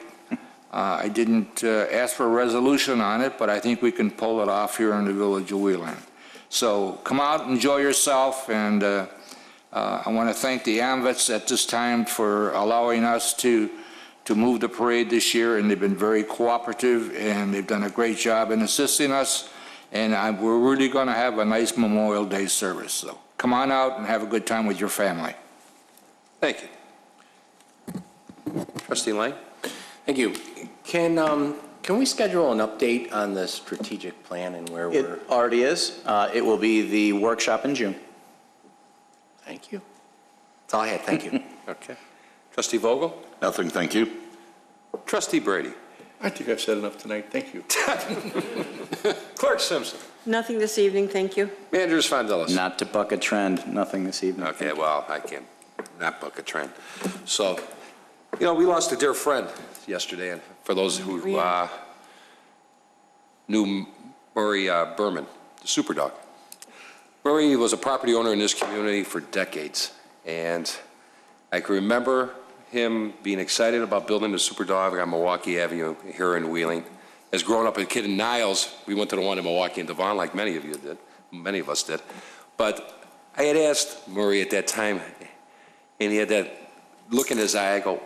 I didn't ask for a resolution on it, but I think we can pull it off here in the village of Wheeling. So come out, enjoy yourself, and I want to thank the AMVETS at this time for allowing us to move the parade this year, and they've been very cooperative, and they've done a great job in assisting us, and we're really going to have a nice Memorial Day service. So come on out and have a good time with your family. Thank you. Trustee Lang? Thank you. Can we schedule an update on the strategic plan and where we're? It already is. It will be the workshop in June. Thank you. That's all I had. Thank you. Okay. Trustee Vogel? Nothing, thank you. Trustee Brady? I think I've said enough tonight. Thank you. Clerk Simpson? Nothing this evening, thank you. Manager Svandelis? Not to buck a trend, nothing this evening. Okay, well, I can't not buck a trend. So, you know, we lost a dear friend yesterday, and for those who knew Murray Berman, the super dog. Murray was a property owner in this community for decades, and I can remember him being excited about building the super dog on Milwaukee Avenue here in Wheeling. As growing up a kid in Niles, we went to the one in Milwaukee and Devon, like many of you did, many of us did. But I had asked Murray at that time, and he had that look in his eye. I go,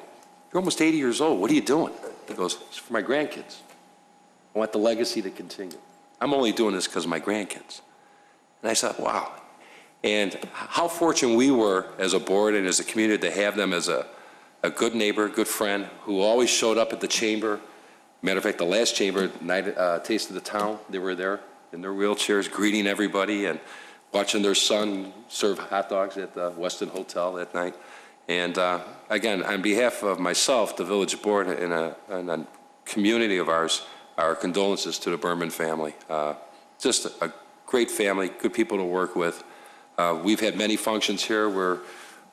"You're almost 80 years old. What are you doing?" He goes, "It's for my grandkids. I want the legacy to continue. I'm only doing this because of my grandkids." And I said, wow. And how fortunate we were as a board and as a community to have them as a good neighbor, good friend, who always showed up at the chamber. Matter of fact, the last chamber night, Taste of the Town, they were there in their wheelchairs, greeting everybody and watching their son serve hot dogs at the Westin Hotel that night. And again, on behalf of myself, the village board, and a community of ours, our condolences to the Berman family. Just a great family, good people to work with. We've had many functions here where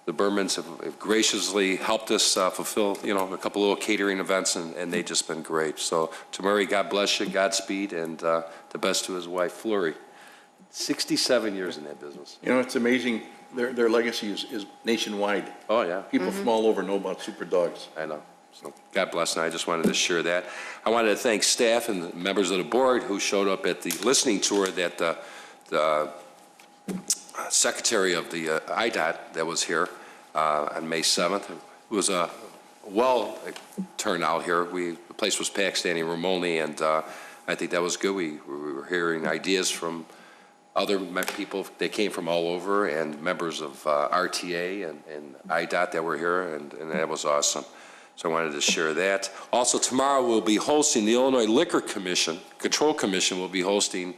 the Bermans have graciously helped us fulfill, you know, a couple little catering events, and they've just been great. So to Murray, God bless you, Godspeed, and the best to his wife, Fleury. 67 years in that business. You know, it's amazing. Their legacy is nationwide. Oh, yeah. People from all over know about super dogs. I know. So God bless, and I just wanted to share that. I wanted to thank staff and the members of the board who showed up at the listening tour that the secretary of the IDOT that was here on May 7th. It was a well turnout here. The place was packed, standing room only, and I think that was good. We were hearing ideas from other people. They came from all over, and members of RTA and IDOT that were here, and that was awesome. So I wanted to share that. Also, tomorrow we'll be hosting the Illinois Liquor Commission, Control Commission will be hosting,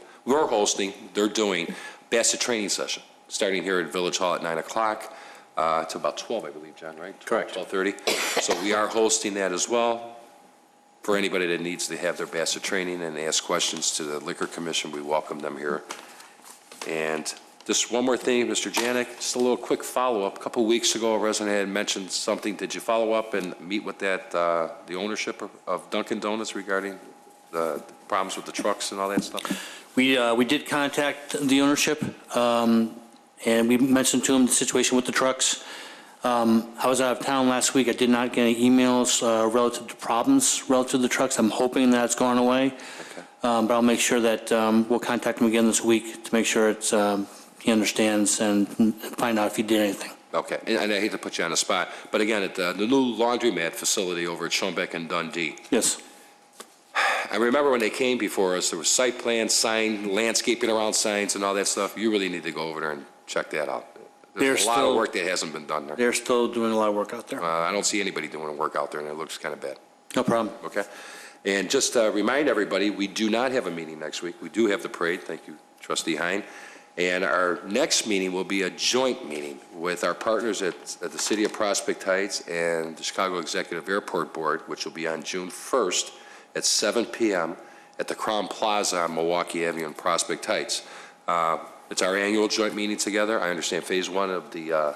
they're doing Bassett training session, starting here at Village Hall at 9 o'clock to about 12, I believe, John, right? Correct. 12:30. So we are hosting that as well. For anybody that needs to have their Bassett training and ask questions to the Liquor Commission, we welcome them here. And just one more thing, Mr. Janik, just a little quick follow-up. A couple of weeks ago, a resident had mentioned something. Did you follow up and meet with that, the ownership of Dunkin' Donuts regarding the problems with the trucks and all that stuff? We did contact the ownership, and we mentioned to them the situation with the trucks. I was out of town last week. I did not get any emails relative to problems relative to the trucks. I'm hoping that's gone away. Okay. But I'll make sure that we'll contact him again this week to make sure it's he understands and find out if he did anything. Okay, and I hate to put you on the spot, but again, at the new laundromat facility over at Schoenbeck and Dundee. Yes. I remember when they came before us, there was site plans, sign, landscaping around signs and all that stuff. You really need to go over there and check that out. There's a lot of work that hasn't been done there. They're still doing a lot of work out there. I don't see anybody doing work out there, and it looks kind of bad. No problem. Okay? And just to remind everybody, we do not have a meeting next week. We do have the parade. Thank you, Trustee Hein. And our next meeting will be a joint meeting with our partners at the City of Prospect Heights and the Chicago Executive Airport Board, which will be on June 1st at 7 p.m. at the Crown Plaza on Milwaukee Avenue in Prospect Heights. It's our annual joint meeting together. I understand phase one of the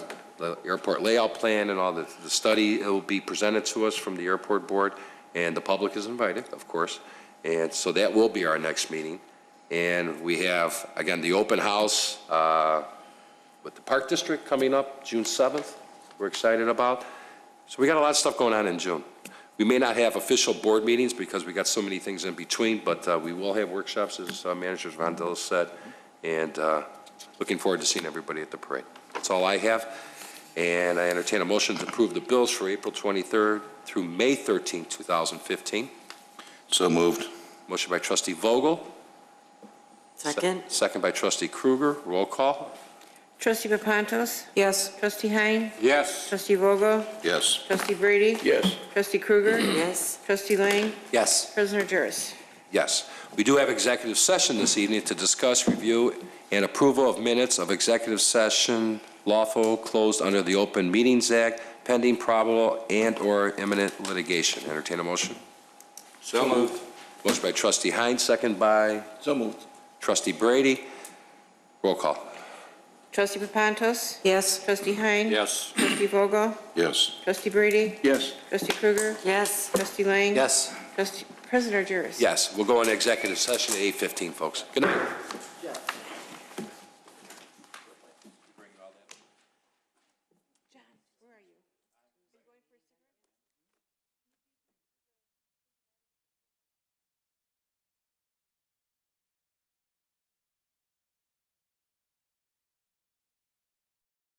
airport layout plan and all the study will be presented to us from the airport board, and the public is invited, of course. And so that will be our next meeting. And we have, again, the open house with the Park District coming up June 7th, we're excited about. So we got a lot of stuff going on in June. We may not have official board meetings because we got so many things in between, but we will have workshops, as Manager Rondell said, and looking forward to seeing everybody at the parade. That's all I have. And I entertain a motion to approve the bills for April 23rd through May 13th, 2015. So moved. Motion by Trustee Vogel. Second? Second by Trustee Kruger. Roll call. Trustee Papantos? Yes. Trustee Hein? Yes. Trustee Vogel? Yes. Trustee Brady? Yes. Trustee Kruger? Yes. Trustee Lang? Yes. President Jarrus? Yes. We do have executive session this evening to discuss, review, and approval of minutes of executive session lawful closed under the Open Meetings Act pending probable and/or imminent litigation. Entertain a motion. So moved. Motion by Trustee Hines, second by So moved. Trustee Brady. Roll call. Trustee Papantos? Yes. Trustee Hein? Yes. Trustee Vogel? Yes. Trustee Brady? Yes. Trustee Kruger? Yes. Trustee Lang? Yes. President Jarrus? Yes, we'll go into executive session at 8:15, folks. Good night.